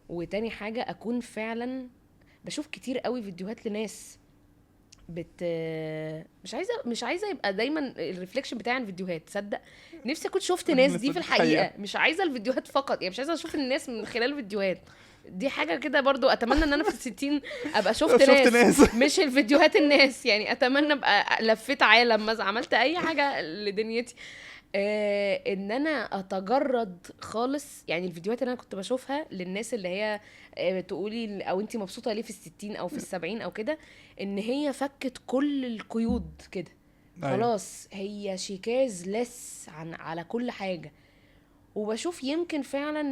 وتاني حاجة اكون فعلا بشوف كتير قوي فيديوهات لناس مش عايزه يبقى دايما الريفليكشن بتاع الفيديوهات. تصدق نفسي كنت شفت ناس دي في الحقيقه، مش عايزه الفيديوهات فقط، يعني مش عايزه اشوف الناس من خلال الفيديوهات. دي حاجه كده برضو اتمنى ان انا في 60 ابقى شفت ناس مش الفيديوهات الناس. يعني اتمنى ابقى لفيت عالم مثلا، عملت اي حاجه لدنيتي. ان انا اتجرد خالص. يعني الفيديوهات اللي انا كنت بشوفها للناس اللي هي تقولي او انتي مبسوطه ليه في 60 او في 70 او كده، ان هي فكت كل القيود كده. خلاص هي شيكاز لس على كل حاجه. وبشوف يمكن فعلا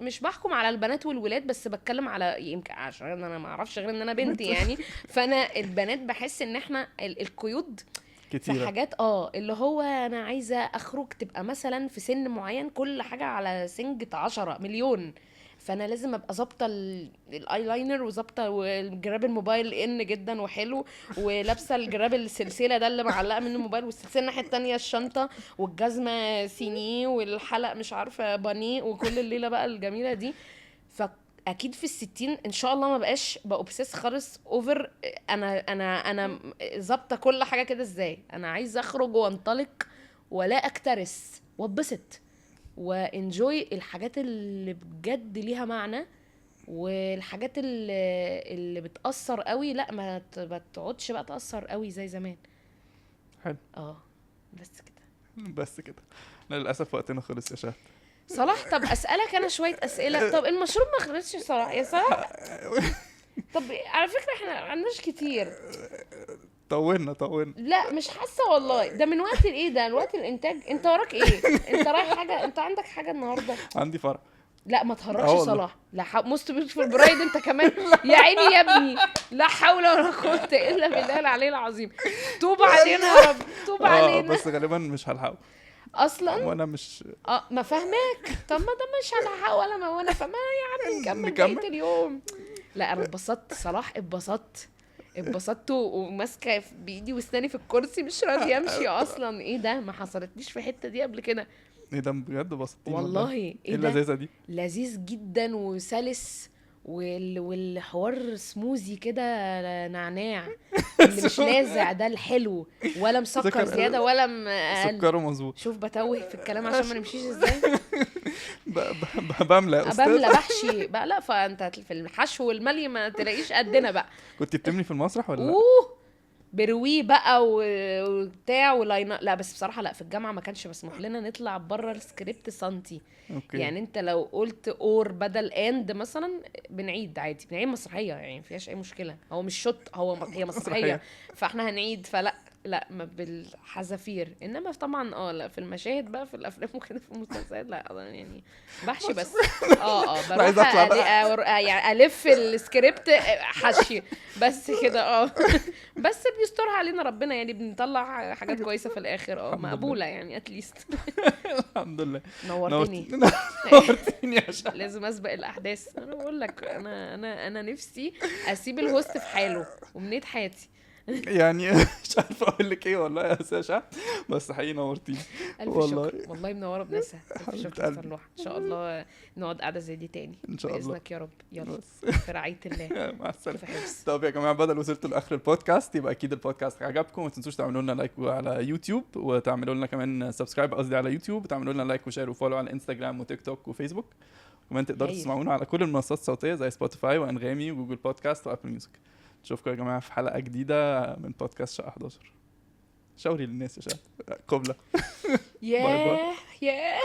مش بحكم على البنات والولاد، بس بتكلم على يمكن عشان انا ما اعرفش غير ان انا بنت يعني. فانا البنات بحس ان احنا القيود كتيرة. في حاجات اللي هو انا عايزه اخرج تبقى مثلا في سن معين كل حاجه على سنجة 10 مليون، فانا لازم ابقى ظابطه الايلاينر وظابطه والجراب الموبايل ان جدا وحلو، ولابسه الجراب السلسله ده اللي معلقه من الموبايل، والسلسله الناحيه التانية الشنطه، والجزمه سيني، والحلق مش عارفه بانيه، وكل الليله بقى الجميله دي. اكيد في 60 ان شاء الله ما بقاش باوبسيس خالص اوفر. انا ظابطه كل حاجه كده. ازاي انا عايزه اخرج وانطلق ولا اكترس واتبسط وانجوي الحاجات اللي بجد ليها معنى، والحاجات اللي بتأثر قوي لا ما تقعدش بقى تأثر قوي زي زمان. حلو. بس كده للاسف وقتنا خلص يا شهد. صلاح طب اسالك انا شويه اسئله. طب المشروب ما خلصش صلاح يا صلاح؟ طب على فكره احنا ما عندناش كتير. طولنا لا مش حاسه والله. ده من وقت الايه ده؟ الوقت الانتاج. انت وراك ايه؟ انت رايح حاجه؟ انت عندك حاجه النهارده؟ عندي فرح. لا ما تهرجش صلاح. لا موست بيوتيفول برايد انت كمان يا عيني يا ابني. لا حول ولا قوه الا بالله العلي العظيم. توب علينا يا رب، توب علينا. بس غالبا مش هلحقه اصلا. وانا مش ما فاهماك. طب ما ده مش هلحق ولا ما وانا فاهمه يا عم. نكمل بقيه اليوم. لا انا اتبسطت صلاح، اتبسطت وماسكه بايدي واسناني في الكرسي مش راضي امشي اصلا. ايه ده؟ ما حصلتليش في الحته دي قبل كده. ايه ده بجد بسطتني والله. ايه اللذيذه دي؟ لذيذ جدا وسلس، والحوار سموزي كده نعناع اللي مش نازع ده الحلو ولا مسكر زياده ولا سكره مظبوط. شوف بتوه في الكلام عشان ما نمشيش ازاي. بملى يا استاذ. بملى بحشي بقى. لا فانت في الحشو والملي ما تلاقيش قدنا بقى. كنت بتملي في المسرح ولا لا؟ برويه بقى وبتاع ولاينا. لا بس بصراحه لا، في الجامعه ما كانش مسموح لنا نطلع بره السكريبت سنتي. أوكي. يعني انت لو قلت اور بدل اند مثلا بنعيد عادي، بنعيد مسرحيه يعني مفيهاش اي مشكله. هو مش شوت، هي مسرحيه فاحنا هنعيد. فلا ما بالحذافير. انما طبعا لا في المشاهد بقى في الافلام وكده في المسلسلات لا يعني بحشي بس. بروح يعني الف السكريبت حشي بس كده. بس بيسترها علينا ربنا يعني، بنطلع حاجات كويسه في الاخر مقبوله يعني اتليست. الحمد لله. نورتني يا شباب. لازم اسبق الاحداث. انا بقول لك انا نفسي اسيب الهوست في حاله ومنيت حياتي. يعني مش عارف اقول لك ايه والله يا ساشا، بس حقيقي نورتيني والله منوره بنسا. شكرا صلوح. ان شاء الله نقعد قاعده زي دي تاني ان شاء الله باذنك يا رب. يلا في رعايه الله. مع السلامه. طب يا جماعه بدل وصلتوا لاخر البودكاست يبقى اكيد البودكاست عجبكم. ما تنسوش تعملوا لنا لايك على يوتيوب، وتعملوا لنا كمان سبسكرايب قصدي على يوتيوب، وتعملوا لنا لايك وشير وفولو على انستغرام وتيك توك وفيسبوك. كمان تقدروا تسمعونا على كل المنصات الصوتيه زي سبوتيفاي وانغامي وجوجل بودكاست وابل ميوزك. نشوفكم يا جماعه في حلقه جديده من بودكاست شقه 11. شاوري للناس يا شباب قبله. باي باي.